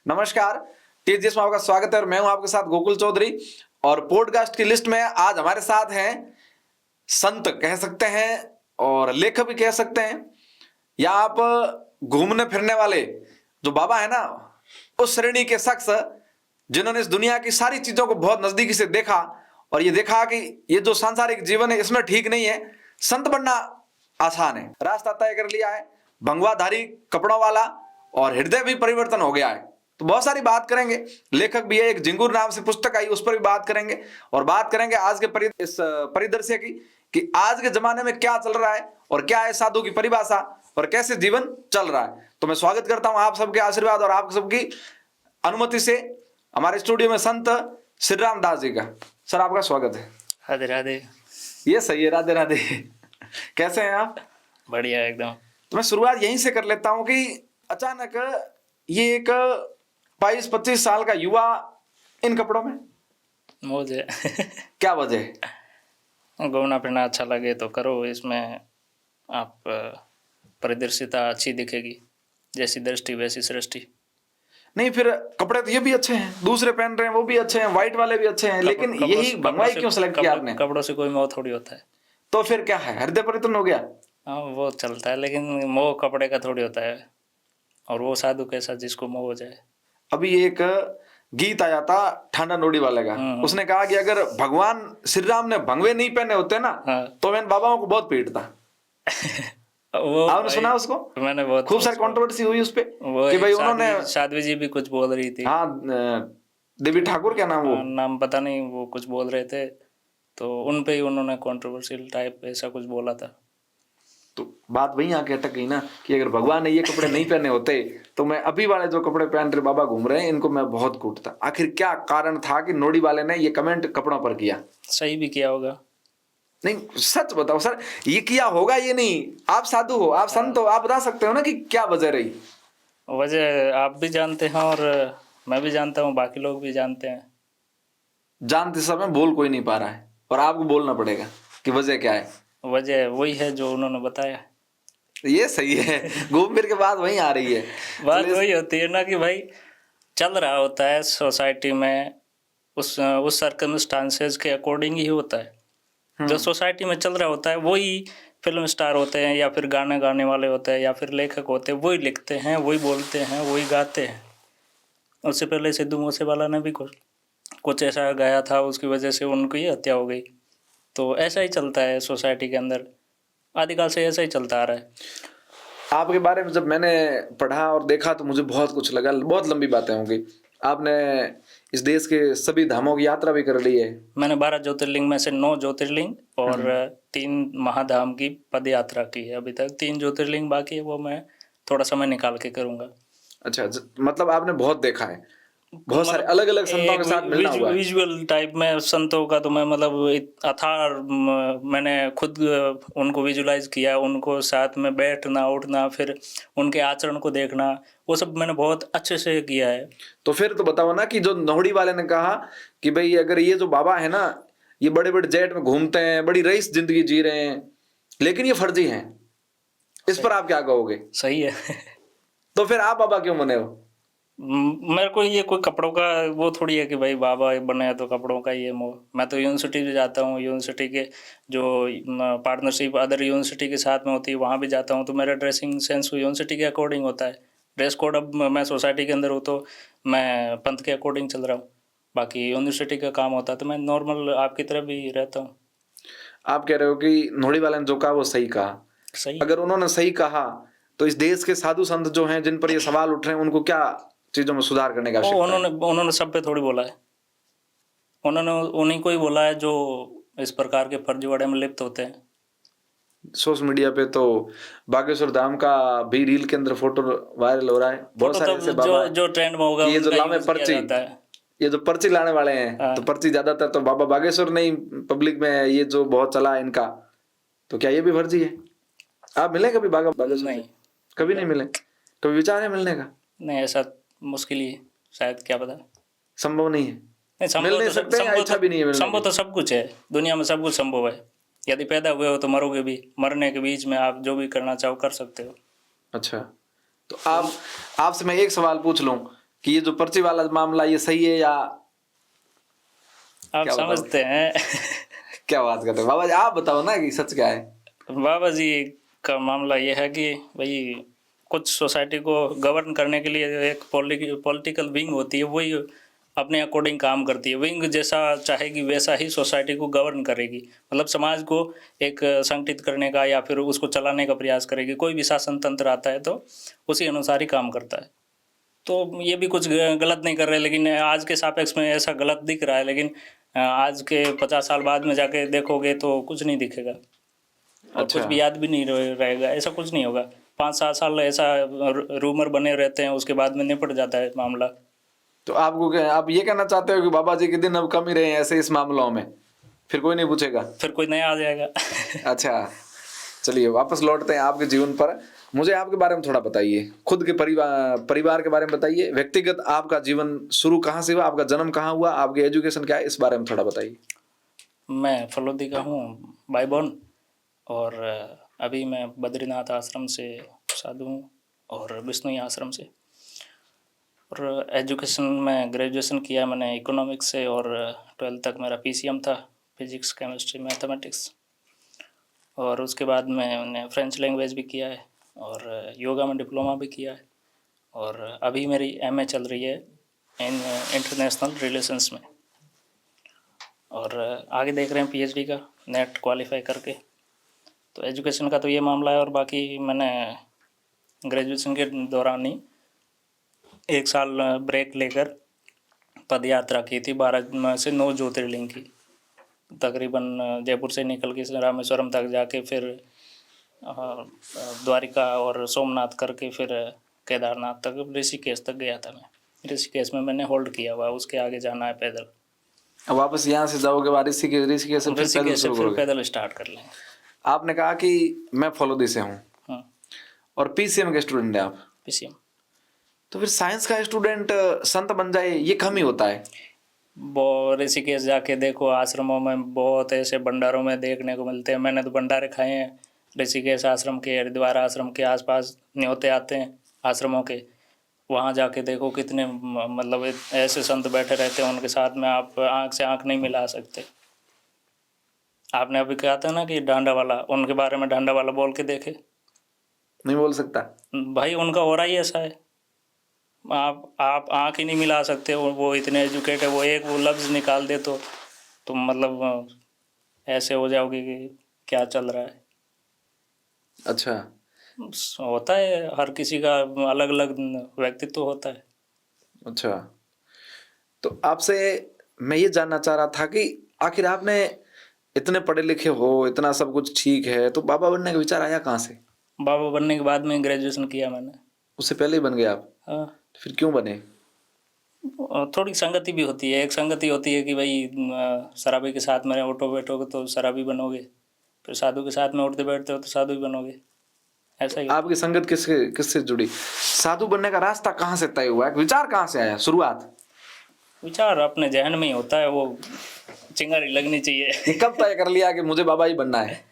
नमस्कार, टीजीएस में आपका स्वागत है और मैं हूं आपके साथ गोकुल चौधरी। और पॉडकास्ट की लिस्ट में आज हमारे साथ हैं संत कह सकते हैं और लेखक भी कह सकते हैं, या आप घूमने फिरने वाले जो बाबा है ना, उस श्रेणी के शख्स जिन्होंने इस दुनिया की सारी चीजों को बहुत नजदीकी से देखा और ये देखा कि ये जो सांसारिक जीवन है इसमें ठीक नहीं है, संत बनना आसान है। रास्ता तय कर लिया है, भंगवाधारी कपड़ों वाला, और हृदय भी परिवर्तन हो गया है। तो बहुत सारी बात करेंगे। लेखक भी है, एक जिंगूर नाम से पुस्तक आई, उस पर भी बात करेंगे। और बात करेंगे आज के इस परिदृश्य की कि आज के जमाने में क्या चल रहा है और क्या है साधु की परिभाषा और कैसे जीवन चल रहा है। तो मैं स्वागत करता हूं आप सबके आशीर्वाद और आप सबकी अनुमति से हमारे स्टूडियो में संत श्री राम दास जी का। सर आपका स्वागत है। राधे राधे। ये सही है, राधे राधे। कैसे हैं आप? बढ़िया एकदम। तो मैं शुरुआत यहीं से कर लेता हूं कि अचानक ये एक 22-25 साल का युवा इन कपड़ों में मौज है। क्या वजह है? घूमना फिरना अच्छा लगे तो करो, इसमें आप परिदृश्यता अच्छी दिखेगी, जैसी दृष्टि वैसी सृष्टि। नहीं, फिर कपड़े तो ये भी अच्छे हैं, दूसरे पहन रहे हैं वो भी अच्छे हैं, व्हाइट वाले भी अच्छे हैं, लेकिन यही भंगवाई क्यों सिलेक्ट किया आपने? कपड़ों से कोई मोह थोड़ी होता है। तो फिर क्या है, हृदय परिवर्तन हो गया? हाँ वो चलता है, लेकिन मोह कपड़े का थोड़ी होता है, और वो साधु कैसा जिसको मोह हो जाए। अभी एक गीत आया था ठांडा नोडी वाले का, उसने कहा कि अगर भगवान श्री राम ने भंगवे नहीं पहने होते ना, तो मैं बाबाओं को बहुत पीटता। वो आपने सुना उसको? मैंने बहुत खूब सारी कंट्रोवर्सी हुई उस पे कि भाई उन्होंने, साध्वी जी भी कुछ बोल रही थी। हाँ, देवी ठाकुर क्या नाम, वो नाम पता नहीं, वो कुछ बोल रहे थे तो उन पे ही उन्होंने कंट्रोवर्शियल टाइप ऐसा कुछ बोला था। तो बात वहीं आके अटक गई ना कि अगर भगवान ने ये कपड़े नहीं पहने होते तो मैं अभी वाले जो कपड़े पहन रहे बाबा घूम रहे हैं इनको मैं बहुत कूटता। आखिर क्या कारण था कि नोडी वाले ने ये कमेंट कपड़ों पर किया? सही भी किया होगा। नहीं सच बताओ सर, ये किया होगा ये नहीं, आप साधु हो, आप संत हो, आप बता सकते हो ना कि क्या वजह रही? वजह आप भी जानते हैं और मैं भी जानता हूँ, बाकी लोग भी जानते हैं। जानते समय बोल कोई नहीं पा रहा है और आपको बोलना पड़ेगा कि वजह क्या है। वजह वही है जो उन्होंने बताया। ये सही है, घूम फिर के बात वहीं आ रही है। बात वही होती है ना कि भाई चल रहा होता है सोसाइटी में, उस सर्कमस्टांसेस के अकॉर्डिंग ही होता है। जो सोसाइटी में चल रहा होता है वही फिल्म स्टार होते हैं, या फिर गाने गाने वाले होते हैं, या फिर लेखक होते हैं, वही लिखते हैं, वही बोलते हैं, वही गाते हैं। उससे पहले सिद्धू मूसेवाला ने भी कुछ ऐसा गाया था, उसकी वजह से उनकी हत्या हो गई। तो ऐसा ही चलता है सोसाइटी के अंदर, आदिकाल से ऐसा ही चलता आ रहा है। आपके बारे में जब मैंने पढ़ा और देखा तो मुझे बहुत कुछ लगा। बहुत लंबी बातें होंगी। आपने इस देश के सभी धामों की यात्रा भी कर ली है। मैंने 12 ज्योतिर्लिंग में से 9 ज्योतिर्लिंग और 3 महाधाम की पद यात्रा की है। अभी तक 3 ज्योतिर्लिंग बाकी है, वो मैं थोड़ा समय निकाल के करूँगा। अच्छा, मतलब आपने बहुत देखा है, बहुत सारे अलग अलग संतों के साथ मिलना हुआ है। विजुअल टाइप में संतों का तो मैं मतलब अथाह मैंने खुद उनको विजुलाइज किया, उनको साथ में बैठना उठना, फिर उनके आचरण को देखना, वो सब मैंने बहुत अच्छे से किया है। तो फिर तो बताओ ना कि जो नोहड़ी वाले ने कहा कि भाई अगर ये जो बाबा है ना, ये बड़े बड़े जेट में घूमते हैं, बड़ी रईस जिंदगी जी रहे हैं, लेकिन ये फर्जी हैं, इस पर आप क्या कहोगे? सही है। तो फिर आप बाबा क्यों बने हो? मेरे को ये कोई कपड़ों का वो थोड़ी है कि भाई बाबा बने हैं तो कपड़ों का ये मोह। मैं तो यूनिवर्सिटी भी जाता हूँ, यूनिवर्सिटी के जो पार्टनरशिप अदर यूनिवर्सिटी के साथ में होती है वहाँ भी जाता हूँ, तो मेरा ड्रेसिंग सेंस यूनिवर्सिटी के अकॉर्डिंग होता है। ड्रेस कोड अब मैं सोसाइटी के अंदर हूँ तो मैं पंथ के अकॉर्डिंग चल रहा हूँ, बाकी यूनिवर्सिटी का काम होता है तो मैं नॉर्मल आपकी तरह भी रहता हूँ। आप कह रहे हो कि नोहड़ी वाले ने जो कहा वो सही कहा। सही। अगर उन्होंने सही कहा तो इस देश के साधु संत जो हैं जिन पर ये सवाल उठ रहे हैं उनको क्या चीजों में सुधार करने का आवश्यकता है? उन्होंने सब पे थोड़ी बोला है, उन्होंने उन्हीं को ही बोला है जो इस प्रकार के फर्जीवाड़े में लिप्त होते हैं। सोशल मीडिया पे तो बागेश्वर धाम का भी रील के अंदर फोटो वायरल हो रहा है। बहुत सारे ऐसे बाबा जो ट्रेंड में होगा, ये जो लामे पर्ची, ये जो पर्ची लाने वाले हैं, तो पर्ची ज्यादातर तो बाबा बागेश्वर नहीं, पब्लिक में ये जो बहुत चला है इनका, तो क्या ये भी फर्जी है? आप मिले कभी बाबा बागेश्वर? नहीं, कभी नहीं मिले। कभी विचार है मिलने का? नहीं, ऐसा मुश्किल ही है, शायद, क्या पता। संभव नहीं है? नहीं, मिल नहीं सकते या इच्छा भी नहीं है? संभव तो सब कुछ है, दुनिया में सब कुछ संभव है। यदि पैदा हुए हो तो मरोगे भी, मरने के बीच में आप जो भी करना चाहो कर सकते हो। अच्छा, तो आपसे मैं एक सवाल पूछ लूं कि ये जो पर्ची वाला मामला ये सही है या आप क्या बताओ? समझते हैं। क्या बात करते हो बाबा जी, आप बताओ ना कि सच क्या है। बाबा जी का मामला ये है कि भाई कुछ सोसाइटी को गवर्न करने के लिए एक पॉलिटिकल विंग होती है, वही अपने अकॉर्डिंग काम करती है। विंग जैसा चाहेगी वैसा ही सोसाइटी को गवर्न करेगी, मतलब समाज को एक संगठित करने का या फिर उसको चलाने का प्रयास करेगी। कोई भी शासन तंत्र आता है तो उसी अनुसार ही काम करता है। तो ये भी कुछ गलत नहीं कर रहे, लेकिन आज के सापेक्ष में ऐसा गलत दिख रहा है, लेकिन आज के 50 साल बाद में जाके देखोगे तो कुछ नहीं दिखेगा और अच्छा। कुछ भी याद भी नहीं रहेगा। ऐसा कुछ नहीं होगा। 5-7 साल ऐसा रूमर बने रहते हैं, उसके बाद में निपट जाता है मामला। तो आप ये कहना चाहते हो कि बाबा जी के दिन अब कम ही रहे हैं ऐसे इस मामलों में, फिर कोई नहीं पूछेगा? फिर कोई नया आ जाएगा। अच्छा, चलिए वापस लौटते हैं आपके जीवन पर। मुझे आपके बारे में थोड़ा बताइए, खुद के परिवार के बारे में बताइए। व्यक्तिगत आपका जीवन शुरू कहाँ से हुआ, आपका जन्म कहाँ हुआ, आपकी एजुकेशन क्या है, इस बारे में थोड़ा बताइए। मैं फलोदी का हूँ, बाय बॉर्न, और अभी मैं बद्रीनाथ आश्रम से साधु हूँ और विष्णुई आश्रम से। और एजुकेशन में ग्रेजुएशन किया मैंने इकोनॉमिक्स से, और 12th तक मेरा पीसीएम था, फिजिक्स केमिस्ट्री मैथमेटिक्स। और उसके बाद मैंने फ्रेंच लैंग्वेज भी किया है और योगा में डिप्लोमा भी किया है। और अभी मेरी एमए चल रही है इन इंटरनेशनल रिलेशंस में, और आगे देख रहे हैं पीएचडी का नेट क्वालिफाई करके। तो एजुकेशन का तो ये मामला है। और बाकी मैंने ग्रेजुएशन के दौरान ही 1 साल ब्रेक लेकर पद यात्रा की थी 12 में से 9 ज्योतिर्लिंग की, तकरीबन जयपुर से निकल के रामेश्वरम तक जाके फिर द्वारिका और सोमनाथ करके फिर केदारनाथ तक, ऋषिकेश तक गया था मैं। ऋषिकेश में मैंने होल्ड किया हुआ, उसके आगे जाना है पैदल। अब वापस यहाँ से जाओगे बाद ऋषिकेश से फिर पैदल शुरू फिर करोगे? पैदल स्टार्ट कर लेंगे। आपने कहा कि मैं फलोदी से हूँ हाँ, और पीसीएम के स्टूडेंट हैं आप, पीसीएम। तो फिर साइंस का स्टूडेंट संत बन जाए ये कम ही होता है? वो ऋषिकेश जाके देखो, आश्रमों में बहुत ऐसे भंडारों में देखने को मिलते हैं। मैंने तो भंडारे खाए हैं ऋषिकेश आश्रम के, हरिद्वार आश्रम के आसपास न्योते आते हैं आश्रमों के। वहाँ जाके देखो कितने मतलब ऐसे संत बैठे रहते हैं, उनके साथ में आप आँख से आँख नहीं मिला सकते। आपने अभी कहा था ना कि डांडा वाला, उनके बारे में डांडा वाला बोल के देखे? नहीं बोल सकता भाई उनका हो रहा ही ऐसा है। आप आँख ही नहीं मिला सकते। वो इतने एजुकेट है, वो एक वो लफ्ज़ निकाल दे तो तुम मतलब ऐसे हो जाओगे कि क्या चल रहा है। अच्छा, होता है, हर किसी का अलग अलग व्यक्तित्व होता है। अच्छा। तो आपसे मैं ये जानना चाह रहा था कि आखिर आपने इतने पढ़े लिखे हो, इतना सब कुछ ठीक है, तो बाबा बनने का विचार आया कहाँ से? बाबा बनने के बाद में ग्रेजुएशन किया मैंने। उससे पहले ही बन गए आप? हाँ, तो फिर क्यों बने? थोड़ी संगति भी होती है। एक संगति होती है कि भाई शराबी के साथ में उठो बैठोगे तो शराबी बनोगे, फिर साधु के साथ में उठते बैठते हो तो साधु ही बनोगे। ऐसा ही आपकी संगत किससे किससे जुड़ी? साधु बनने का रास्ता कहाँ से तय हुआ, विचार कहाँ से आया, शुरुआत? विचार अपने जहन में ही होता है, वो चिंगारी लगनी चाहिए। कब तय कर लिया कि मुझे बाबा ही बनना है?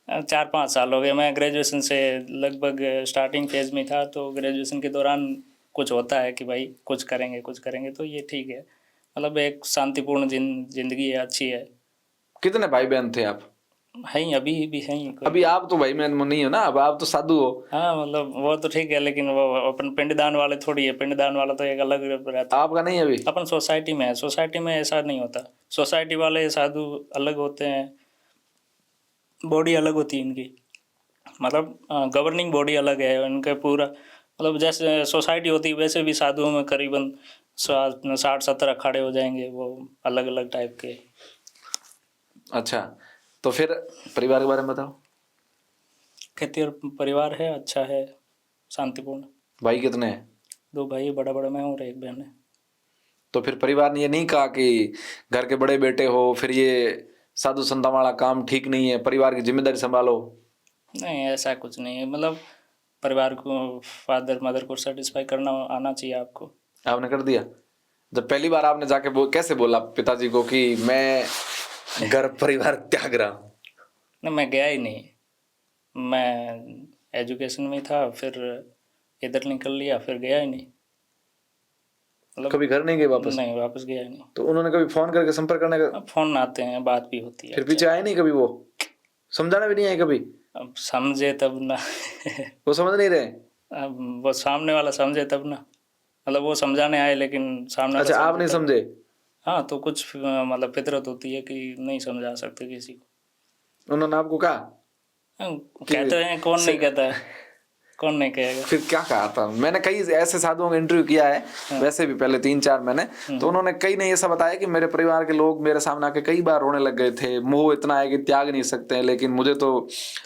4-5 साल हो गए। मैं ग्रेजुएशन से लगभग स्टार्टिंग फेज में था, तो ग्रेजुएशन के दौरान कुछ होता है कि भाई कुछ करेंगे तो ये ठीक है, मतलब एक शांतिपूर्ण जिंदगी है, अच्छी है। कितने भाई बहन थे आप? हैं, अभी भी हैं अभी आप तो भाई बहन नहीं हो ना, अब आप तो साधु हो। हाँ, मतलब वो तो ठीक है, लेकिन वो अपन पिंडदान वाले थोड़ी है। पिंडदान वाला तो एक अलग रहता है। आपका नहीं है अभी? अपन सोसाइटी में है, सोसाइटी में ऐसा नहीं होता। सोसाइटी वाले साधु अलग होते हैं, बॉडी अलग होती है इनकी, मतलब गवर्निंग बॉडी अलग है उनका पूरा। मतलब जैसे सोसाइटी होती है वैसे भी साधुओं में करीबन 60-70 अखाड़े हो जाएंगे, वो अलग अलग टाइप के। अच्छा, तो फिर परिवार के बारे में बताओ। खेती और परिवार है, अच्छा है, शांतिपूर्ण। भाई कितने हैं? 2 भाई, बड़ा मैं हूँ और 1 बहन है। तो फिर परिवार ने ये नहीं कहा कि घर के बड़े बेटे हो, फिर ये साधु संता वाला काम ठीक नहीं है, परिवार की जिम्मेदारी संभालो? नहीं, ऐसा कुछ नहीं है। मतलब परिवार को, फादर मदर को सेटिस्फाई करना आना चाहिए आपको। आपने कर दिया? जब पहली बार आपने जाके कैसे बोला पिताजी को कि मैं घर परिवार त्याग रहा हूँ? नहीं, मैं गया ही नहीं। मैं एजुकेशन में था, फिर इधर निकल लिया, फिर गया ही नहीं। मतलब कभी घर नहीं गए वापस? नहीं, वापस गया नहीं। तो उन्होंने कभी फोन करके संपर्क करने का? अब फोन आते हैं, बात भी होती है। फिर पीछे आए नहीं कभी? वो समझाना भी नहीं आए कभी? अब समझे तब ना। वो समझ नहीं रहे? अब वो सामने वाला समझे तब ना, मतलब वो समझाने आए लेकिन सामने वाला अच्छा, आप समझे नहीं तब। समझे? हाँ, तो कुछ मतलब फितरत होती है कि नहीं समझा सकते किसी को। उन्होंने आपको कहा? हाँ, कहते हैं, कौन नहीं कहता है, कौन नहीं कहेगा। फिर क्या कहा था? मैंने कई ऐसे साधुओं का इंटरव्यू किया है, वैसे भी पहले 3-4 मैंने, तो उन्होंने कई ने ऐसा बताया कि मेरे परिवार के लोग मेरे सामने आके कई बार रोने लग गए थे, मोह इतना है कि त्याग नहीं सकते हैं, लेकिन मुझे तो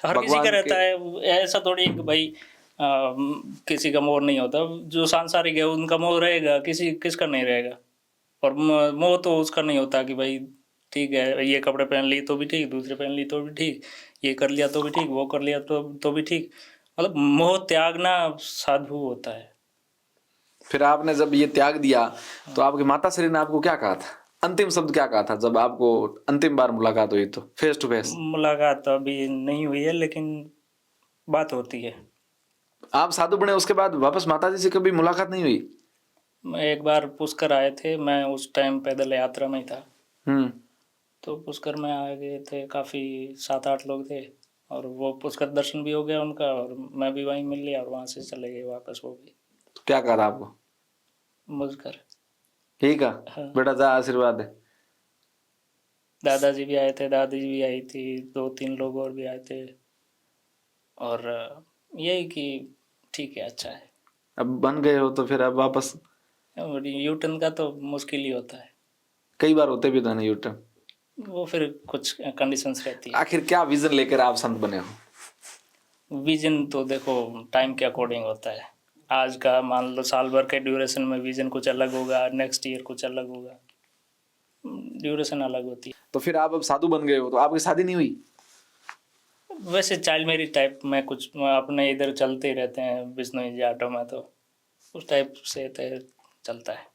हर किसी का रहता है, ऐसा थोड़ी कि भाई किसी का मोह नहीं होता। जो सांसारिक है उनका मोह रहेगा, किसका नहीं रहेगा। और मोह तो उसका नहीं होता कि भाई ठीक है, ये कपड़े पहन लिए तो भी ठीक, दूसरे पहन लिए तो भी ठीक, ये कर लिया तो भी ठीक, वो कर लिया तो भी ठीक। मतलब मोह त्यागना साधु होता है। फिर आपने जब ये त्याग दिया तो आपकी माता श्री ने आपको क्या कहा था? अंतिम शब्द क्या कहा था जब आपको अंतिम बार मुलाकात हुई तो, फेस टू फेस? मुलाकात तो अभी नहीं हुई है, लेकिन बात होती है। आप साधु बने उसके बाद वापस माता जी से कभी मुलाकात नहीं हुई? एक बार पुष्कर आए थे, मैं उस टाइम पैदल यात्रा में ही था। तो पुष्कर में आ गए थे, काफ़ी 7-8 लोग थे, और वो पुष्कर दर्शन भी हो गया उनका, और मैं भी वहीं मिल लिया, और वहाँ से चले गए वापस वो भी। तो क्या कहा था आपको? मुझकर ठीक है, हाँ। बेटा जा, आशीर्वाद है। दादाजी भी आए थे, दादी भी आई थी, 2-3 लोग और भी आए थे, और यही कि ठीक है, अच्छा है। अब बन गए हो तो फिर अब वापस? यूटर्न का तो मुश्किल ही होता है, कई बार होते भी था ना यूटर्न। वो फिर कुछ कंडीशंस रहती है। आखिर क्या विजन लेकर आप संत बने हो? विजन तो देखो टाइम के अकॉर्डिंग होता है। आज का मान लो साल भर के ड्यूरेशन में विजन कुछ अलग होगा, नेक्स्ट ईयर कुछ अलग होगा, ड्यूरेशन अलग होती है। तो फिर आप अब साधु बन गए हो तो आपकी शादी नहीं हुई? वैसे चाइल्ड मैरिज टाइप में कुछ अपने इधर चलते ही रहते हैं बिश्नोई जाटों में, तो उस टाइप से तो चलता है।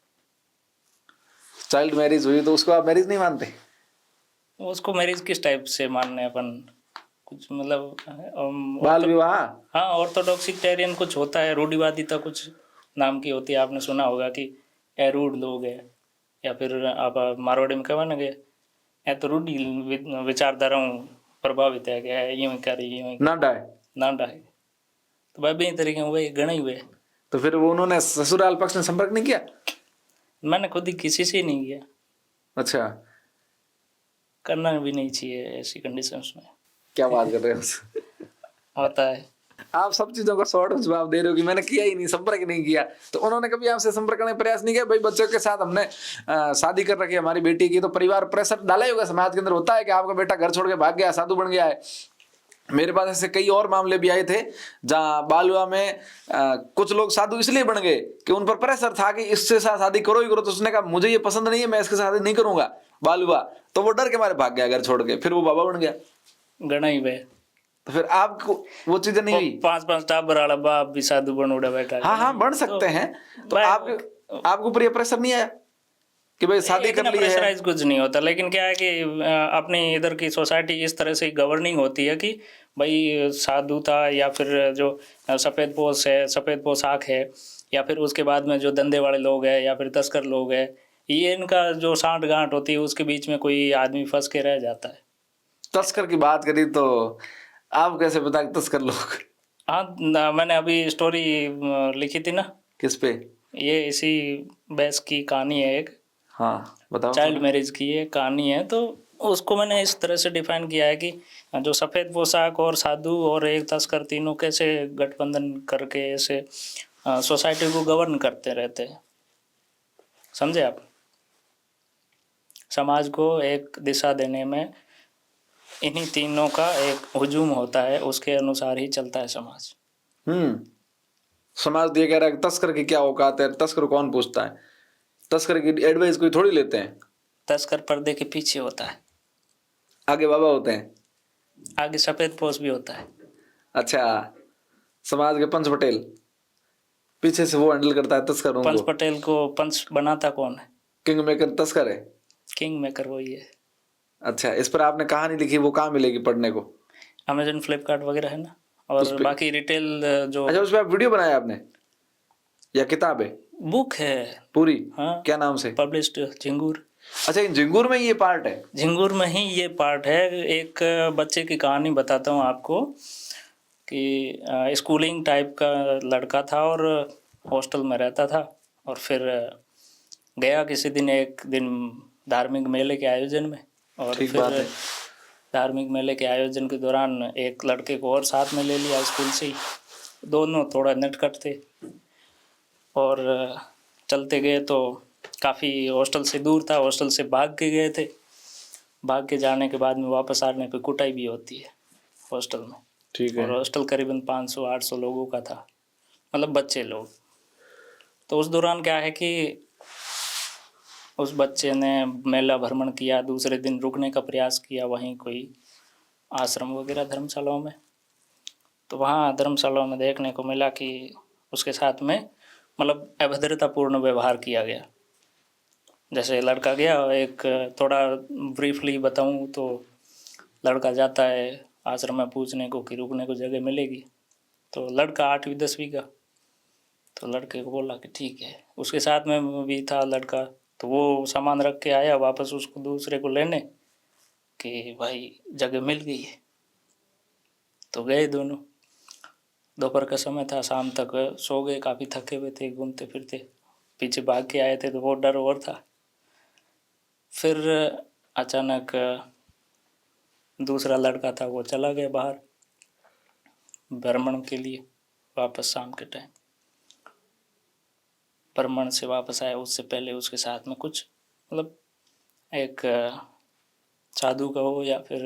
चाइल्ड मैरिज हुई तो उसको आप मैरिज नहीं मानते? उसको मैरिज किस टाइप से मानने अपन, कुछ मतलब बाल विवाह? हाँ, ऑर्थोडॉक्सिटेरियन कुछ होता है, रूढ़िवादिता कुछ नाम की होती है, आपने सुना होगा कि ए रूढ़ लोग है, या फिर आप मारवाड़ी में कहवा ना कि ए तो रूढ़ी विचारधाराओं प्रभावित है कि यूं ही कर यूं ही ना डाय ना डाहे, तो भाई बेहतर तरीके हुए गणे हुए। तो फिर वो उन्होंने ससुराल पक्ष ने संपर्क नहीं किया? मैंने खुद ही किसी से नहीं किया, अच्छा, करना भी नहीं चाहिए ऐसी कंडीशंस में। क्या बात कर रहे हो? होता है। आप सब चीजों का शॉर्ट जवाब दे रहे हो कि मैंने किया ही नहीं, संपर्क नहीं किया। तो उन्होंने कभी आपसे संपर्क करने का प्रयास नहीं किया? भाई बच्चों के साथ हमने शादी कर रखी है हमारी बेटी की, तो परिवार प्रेशर डाला ही होगा समाज के अंदर, होता है कि आपका बेटा घर छोड़ के भाग गया, साधु बन गया है। मेरे पास ऐसे कई और मामले भी आए थे जहां बाल विवाह में कुछ लोग साधु इसलिए बन गए कि उन पर प्रेशर था कि इससे शादी करो ही करो, तो उसने कहा मुझे ये पसंद नहीं है, मैं इसके साथ शादी नहीं करूंगा बाल विवाह, तो वो डर के मारे भाग गया घर छोड़ के, फिर वो बाबा बन गया। गणा ही वे। तो फिर आपको वो चीजें नहीं हुई? 5-5 टाबर वाला बाप भी साधु बन उड़ा बैठा। हाँ हाँ, बन सकते हैं। तो आपके ऊपर ये प्रेशर नहीं आया कि भाई शादी कर ली है? प्रेशराइज कुछ नहीं होता, लेकिन क्या है कि अपनी इधर की सोसाइटी इस तरह से गवर्निंग होती है कि भाई साधुता या फिर जो सफ़ेद पोश है, सफ़ेद पोशाक है, या फिर उसके बाद में जो धंधे वाले लोग हैं या फिर तस्कर लोग हैं, ये इनका जो साँठ गांठ होती है उसके बीच में कोई आदमी फंस के रह जाता है। तस्कर की बात करी तो आप कैसे पता कि तस्कर लोग? हाँ, मैंने अभी स्टोरी लिखी थी ना। किस पे? ये इसी बेस की कहानी है एक। हाँ बताओ। चाइल्ड मैरिज की ये कहानी है, तो उसको मैंने इस तरह से डिफाइन किया है कि जो सफ़ेद पोशाक और साधु और एक तस्कर तीनों कैसे गठबंधन करके ऐसे सोसाइटी को गवर्न करते रहते हैं, समझे आप? समाज को एक दिशा देने में इन्हीं तीनों का एक हुजूम होता है, उसके अनुसार ही चलता है समाज। समाज ये कह रहा है कि तस्कर की क्या औकात है, तस्कर कौन पूछता है? तस्कर की एडवाइस कोई थोड़ी लेते हैं। तस्कर पर्दे के पीछे होता है, आगे बाबा होते हैं, आगे सफेद पोश भी होता है। अच्छा, समाज के पंच पटेल, पीछे से वो हैंडल करता है तस्करों को। पंच पटेल को पंच बनाता कौन है? किंग मेकर तस्कर है। किंग मेकर वही है। अच्छा, इस पर आपने कहानी लिखी, वो कहाँ मिलेगी पढ़ने को? अमेजन, फ्लिपकार्ट वगैरह है ना, और बाकी रिटेल जो। अच्छा, उस पर वीडियो बनाया आपने या किताब है? बुक है। पूरी? हाँ, क्या नाम से? पब्लिश्ड झिंगुर। अच्छा, इन झिंगुर में ये पार्ट है? झिंगुर में ही ये पार्ट है। एक बच्चे की कहानी बताता हूँ आपको कि स्कूलिंग टाइप का लड़का था और हॉस्टल में रहता था, और फिर गया किसी दिन, एक दिन धार्मिक मेले के आयोजन में, और ठीक फिर बात है। धार्मिक मेले के आयोजन के दौरान एक लड़के को और साथ में ले लिया स्कूल से ही। दोनों थोड़ा नटखट थे और चलते गए तो काफ़ी हॉस्टल से दूर था, हॉस्टल से भाग के गए थे। भाग के जाने के बाद में वापस आने पे कुटाई भी होती है हॉस्टल में। ठीक है। और हॉस्टल करीबन 500-800 लोगों का था, मतलब बच्चे लोग। तो उस दौरान क्या है कि उस बच्चे ने मेला भ्रमण किया, दूसरे दिन रुकने का प्रयास किया वहीं कोई आश्रम वगैरह धर्मशालाओं में। तो वहाँ धर्मशालाओं में देखने को मिला कि उसके साथ में मतलब अभद्रतापूर्ण व्यवहार किया गया। जैसे लड़का गया, एक थोड़ा ब्रीफली बताऊँ तो लड़का जाता है आश्रम में पूछने को कि रुकने को जगह मिलेगी। तो लड़का 8वीं 10वीं का, तो लड़के को बोला कि ठीक है। उसके साथ में भी था लड़का, तो वो सामान रख के आया वापस उसको दूसरे को लेने कि भाई जगह मिल गई है। तो गए दोनों। दोपहर का समय था, शाम तक सो गए, काफ़ी थके हुए थे घूमते फिरते, पीछे भाग के आए थे तो वो डर और था। फिर अचानक दूसरा लड़का था वो चला गया बाहर भ्रमण के लिए। वापस शाम के टाइम भ्रमण से वापस आया, उससे पहले उसके साथ में कुछ मतलब एक साधु का हो या फिर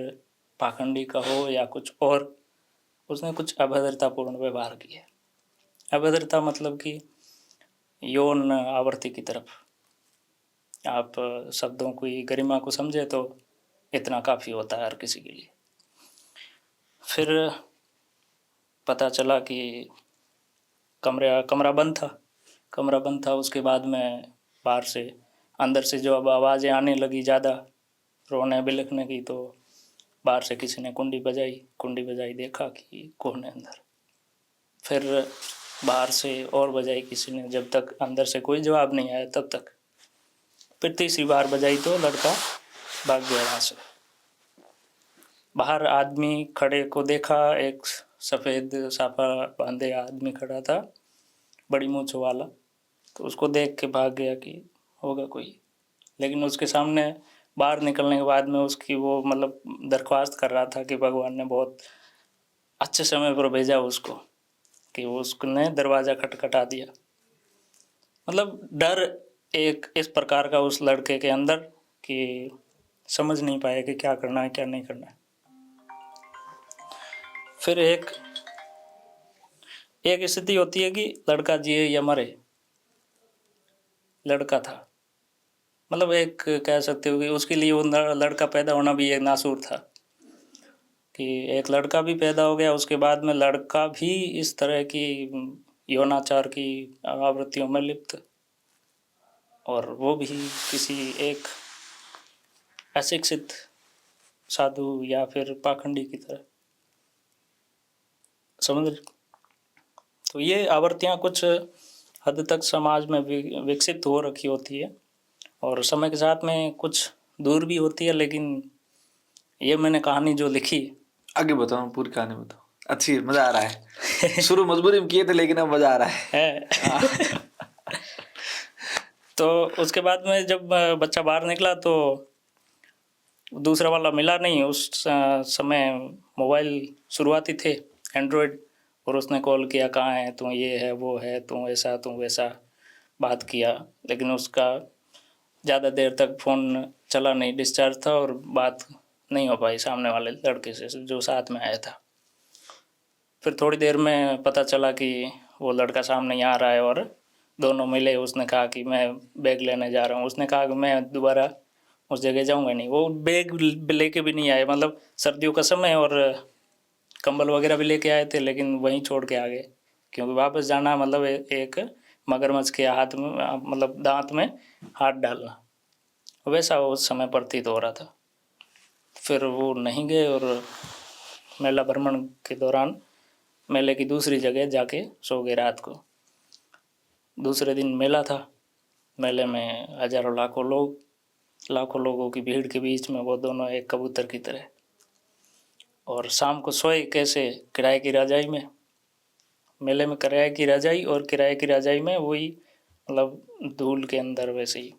पाखंडी का हो या कुछ और, उसने कुछ अभद्रतापूर्ण व्यवहार किया। अभद्रता मतलब कि यौन आवृत्ति की तरफ। आप शब्दों की गरिमा को समझे तो इतना काफ़ी होता है हर किसी के लिए। फिर पता चला कि कमरा बंद था। कमरा बंद था, उसके बाद में बाहर से अंदर से जो अब आवाज़ें आने लगी ज़्यादा, रोने बिलखने की, तो बाहर से किसी ने कुंडी बजाई, देखा कि कौन है अंदर। फिर बाहर से और बजाई किसी ने, जब तक अंदर से कोई जवाब नहीं आया तब तक। फिर तीसरी बार बजाई तो लड़का भाग गया वहाँ से। बाहर आदमी खड़े को देखा, एक सफ़ेद साफा बांधे आदमी खड़ा था, बड़ी मूँछों वाला। तो उसको देख के भाग गया कि होगा कोई। लेकिन उसके सामने बाहर निकलने के बाद में उसकी वो मतलब दरख्वास्त कर रहा था कि भगवान ने बहुत अच्छे समय पर भेजा उसको, कि वो उसने दरवाज़ा खटखटा दिया। मतलब डर एक इस प्रकार का उस लड़के के अंदर कि समझ नहीं पाया कि क्या करना है क्या नहीं करना है। फिर एक स्थिति होती है कि लड़का जिए या मरे। लड़का था, मतलब एक कह सकते हो कि उसके लिए वो लड़का पैदा होना भी एक नासूर था कि एक लड़का भी पैदा हो गया, उसके बाद में लड़का भी इस तरह की यौनाचार की आवृत्तियों में लिप्त, और वो भी किसी एक अशिक्षित साधु या फिर पाखंडी की तरह, समझ। तो ये आवृत्तियाँ कुछ हद तक समाज में विकसित हो रखी होती है और समय के साथ में कुछ दूर भी होती है। लेकिन ये मैंने कहानी जो लिखी, आगे बताओ, पूरी कहानी बताओ। अच्छी है, मजा आ रहा है। शुरू मजबूरी में किए थे लेकिन अब मजा आ रहा है। तो उसके बाद में जब बच्चा बाहर निकला तो दूसरा वाला मिला नहीं। उस समय मोबाइल शुरुआती थे एंड्रॉयड, और उसने कॉल किया, कहाँ है तू, ये है वो है, तू ऐसा तू वैसा, बात किया। लेकिन उसका ज़्यादा देर तक फ़ोन चला नहीं, डिस्चार्ज था, और बात नहीं हो पाई सामने वाले लड़के से जो साथ में आया था। फिर थोड़ी देर में पता चला कि वो लड़का सामने ही आ रहा है और दोनों मिले। उसने कहा कि मैं बैग लेने जा रहा हूँ। उसने कहा कि मैं दोबारा उस जगह जाऊँगा नहीं। वो बैग लेके भी नहीं आए, मतलब सर्दियों का समय और कंबल वगैरह भी लेके आए थे, लेकिन वहीं छोड़ के आ गए, क्योंकि वापस जाना मतलब एक मगरमच्छ के हाथ में, मतलब दांत में हाथ डालना, वैसा उस समय प्रतीत हो रहा था। फिर वो नहीं गए और मेला भ्रमण के दौरान मेले की दूसरी जगह जाके सो गए रात को। दूसरे दिन मेला था। मेले में हजारों लाखों लोगों की भीड़ के बीच में वो दोनों एक कबूतर की तरह। और शाम को सोए कैसे? किराए की रजाई में। मेले में किराए की रजाई, और किराए की रजाई में वही मतलब धूल के अंदर वैसे ही।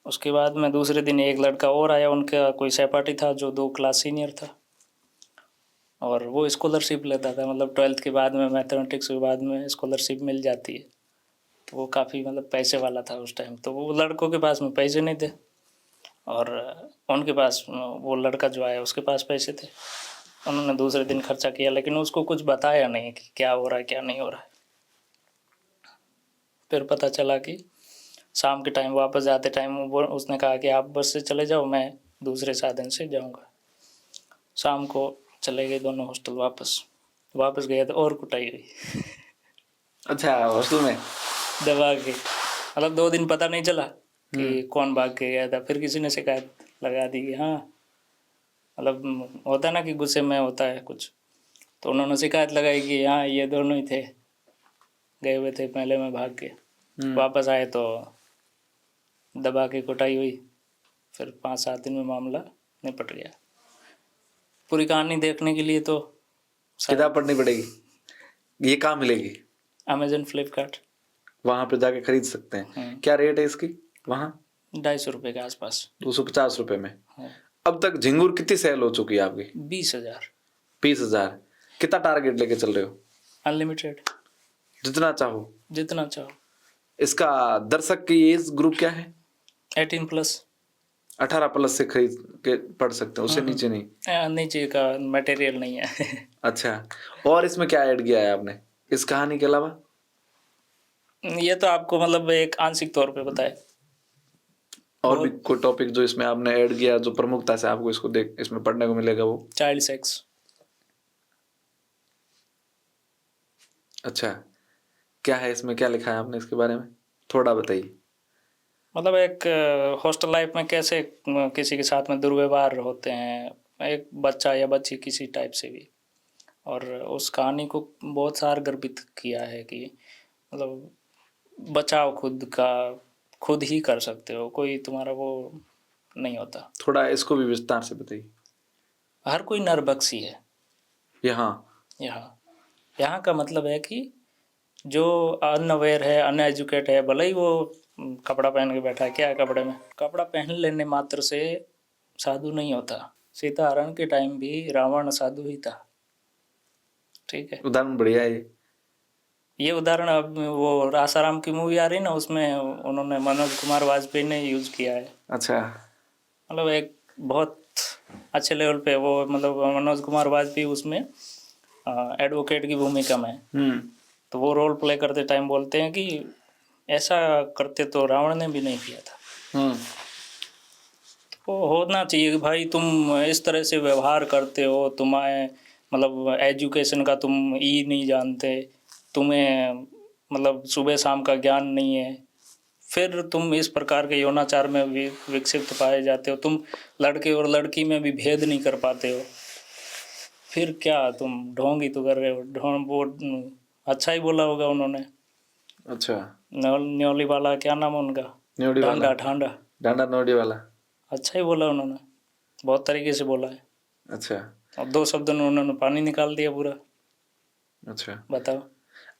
उसके बाद में दूसरे दिन एक लड़का और आया, उनका कोई सहपाठी था जो 2 क्लास सीनियर था, और वो स्कॉलरशिप लेता था। मतलब 12th के बाद में, मैथमेटिक्स के बाद में स्कॉलरशिप मिल जाती है, तो वो काफ़ी मतलब पैसे वाला था उस टाइम। तो वो लड़कों के पास में पैसे नहीं थे, और उनके पास वो लड़का जो आया उसके पास पैसे थे। उन्होंने दूसरे दिन खर्चा किया, लेकिन उसको कुछ बताया नहीं कि क्या हो रहा है क्या नहीं हो रहा है। फिर पता चला कि शाम के टाइम वापस जाते टाइम वो उसने कहा कि आप बस से चले जाओ, मैं दूसरे साधन से जाऊंगा। शाम को चले गए दोनों हॉस्टल। वापस गए तो और कुटाई हुई। अच्छा, हॉस्टल में दबा के। मतलब 2 दिन पता नहीं चला कि कौन भाग के गया था। फिर किसी ने शिकायत लगा दी कि हाँ, मतलब होता है ना कि गुस्से में होता है कुछ, तो उन्होंने शिकायत लगाई कि हाँ ये दोनों ही थे, गए हुए थे मेले में भाग के। वापस आए तो दबा के कुटाई हुई। फिर 5-7 दिन में मामला निपट गया। पूरी कहानी देखने के लिए तो किताब पढ़नी पड़ेगी। ये कहाँ मिलेगी? अमेजन, फ्लिपकार्ट। वहां पे जाके खरीद सकते हैं। क्या रेट है इसकी वहाँ? 250 रुपये के आसपास। 250 रुपए में। हाँ। अब तक झिंगुर कितनी सेल हो चुकी है आपकी? 20,000। 20,000। कितना टारगेट लेके चल रहे हो? अनलिमिटेड, जितना चाहो। जितना चाहो। इसका दर्शक की एज ग्रुप क्या है? 18+। 18+ से खरीद के पढ़ सकते हैं, उससे नीचे नहीं? नीचे का मटेरियल नहीं है। अच्छा, और इसमें क्या ऐड किया है आपने इस कहानी के अलावा? ये तो आपको मतलब एक आंशिक तौर पे बताए। और भी कोई टॉपिक जो इसमें आपने ऐड किया, जो प्रमुखता से आपको इसको देख इसमें पढ़ने को मिलेगा वो? Child sex. अच्छा, क्या है इसमें, क्या लिखा है आपने इसके बारे में, थोड़ा बताइए। मतलब एक हॉस्टल लाइफ में कैसे किसी के साथ में दुर्व्यवहार होते हैं, एक बच्चा या बच्ची किसी टाइप से भी। और उस कहानी को बहुत सारगर्भित किया है कि मतलब बचाव खुद का खुद ही कर सकते हो, कोई तुम्हारा वो नहीं होता। थोड़ा इसको भी विस्तार से बताइए। हर कोई नरबक्सी है यहाँ यहाँ का मतलब है कि जो अनअवेयर है, अनएजुकेट है, भले ही वो कपड़ा पहन के बैठा है, क्या है कपड़े में, कपड़ा पहन लेने मात्र से साधु नहीं होता। सीताहरण के टाइम भी रावण साधु ही था। ठीक है, उदाहरण बढ़िया है ये उदाहरण अब वो आसाराम की मूवी आ रही ना, उसमें उन्होंने मनोज कुमार वाजपेयी ने यूज किया है। अच्छा, मतलब एक बहुत अच्छे लेवल पे वो, मतलब मनोज कुमार वाजपेयी उसमें एडवोकेट की भूमिका में, तो वो रोल प्ले करते टाइम बोलते हैं कि ऐसा करते तो रावण ने भी नहीं किया था। तो होना चाहिए कि भाई तुम इस तरह से व्यवहार करते हो, तुम्हें मतलब एजुकेशन का तुम ई नहीं जानते, तुम्हें मतलब सुबह शाम का ज्ञान नहीं है, फिर तुम इस प्रकार के यौनाचार में विकसित पाए जाते हो, तुम लड़के और लड़की में भी भेद नहीं कर पाते हो, फिर क्या तुम ढोंग ही तो कर रहे हो। ढोंग वो अच्छा ही बोला होगा उन्होंने। अच्छा, न्योली वाला क्या नाम है उनका? न्योडी वाला, ढांडा डांडा न्योडी वाला। अच्छा ही बोला उन्होंने, बहुत तरीके से बोला है। अच्छा, और 2 शब्दों में उन्होंने पानी निकाल दिया पूरा। अच्छा, बताओ।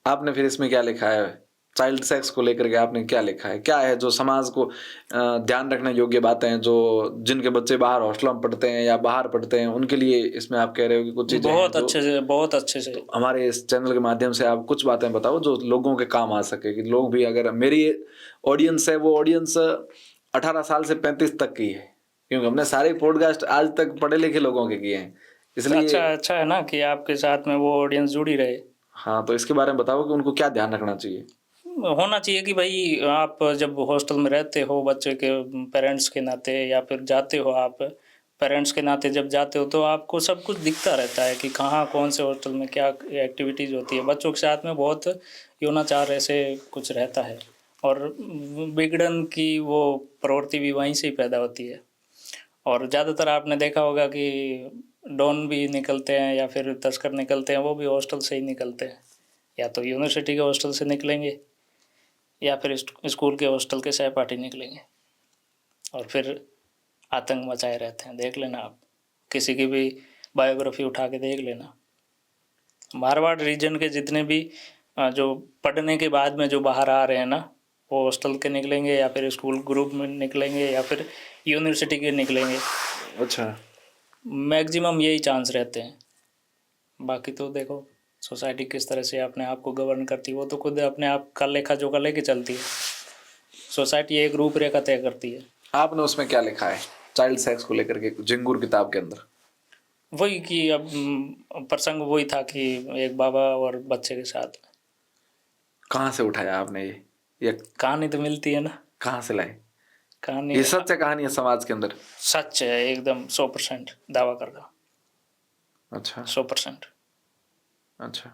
आपने फिर इसमें क्या लिखा है? चाइल्ड सेक्स को लेकर के आपने क्या लिखा है? क्या है जो समाज को ध्यान रखने योग्य बातें हैं, जो जिनके बच्चे बाहर हॉस्टलों में पढ़ते हैं या बाहर पढ़ते हैं उनके लिए इसमें आप कह रहे हो कि कुछ चीजें बहुत अच्छे से, बहुत अच्छे से। तो हमारे इस चैनल के माध्यम से आप कुछ बातें बताओ जो लोगों के काम आ सके, कि लोग भी, अगर मेरी ऑडियंस है वो ऑडियंस 18 साल से 35 तक की है, क्योंकि हमने सारे पॉडकास्ट आज तक पढ़े लिखे लोगों के किए हैं, इसलिए अच्छा है ना कि आपके साथ में वो ऑडियंस जुड़ी रहे। हाँ, तो इसके बारे में बताओ कि उनको क्या ध्यान रखना चाहिए। होना चाहिए कि भाई आप जब हॉस्टल में रहते हो बच्चे के पेरेंट्स के नाते, या फिर जाते हो आप पेरेंट्स के नाते, जब जाते हो तो आपको सब कुछ दिखता रहता है कि कहाँ कौन से हॉस्टल में क्या एक्टिविटीज़ होती है। बच्चों के साथ में बहुत यौनाचार ऐसे कुछ रहता है, और बिगड़न की वो प्रवृत्ति भी वहीं से ही पैदा होती है। और ज़्यादातर आपने देखा होगा कि डॉन भी निकलते हैं या फिर तस्कर निकलते हैं, वो भी हॉस्टल से ही निकलते हैं, या तो यूनिवर्सिटी के हॉस्टल से निकलेंगे या फिर स्कूल के हॉस्टल के सहपाठी निकलेंगे और फिर आतंक मचाए रहते हैं। देख लेना आप, किसी की भी बायोग्राफी उठा के देख लेना। मारवाड़ रीजन के जितने भी जो पढ़ने के बाद में जो बाहर आ रहे हैं ना, वो हॉस्टल के निकलेंगे या फिर स्कूल ग्रुप में निकलेंगे या फिर यूनिवर्सिटी के निकलेंगे। अच्छा, मैक्सिमम यही चांस रहते हैं। बाकी तो देखो सोसाइटी किस तरह से अपने आप को गवर्न करती है, वो तो खुद अपने आप का लेखा जोखा लेके चलती है। सोसाइटी एक रूपरेखा तय करती है। आपने उसमें क्या लिखा है चाइल्ड सेक्स को लेकर के जिंगूर किताब के अंदर? वही कि अब प्रसंग वही था कि एक बाबा और बच्चे के साथ। कहाँ से उठाया आपने ये कहानी तो मिलती है ना। कहाँ से लाए? कहानी ये सच है, कहानी है समाज के अंदर? सच है, एकदम 100% दावा कर दो। अच्छा 100% अच्छा।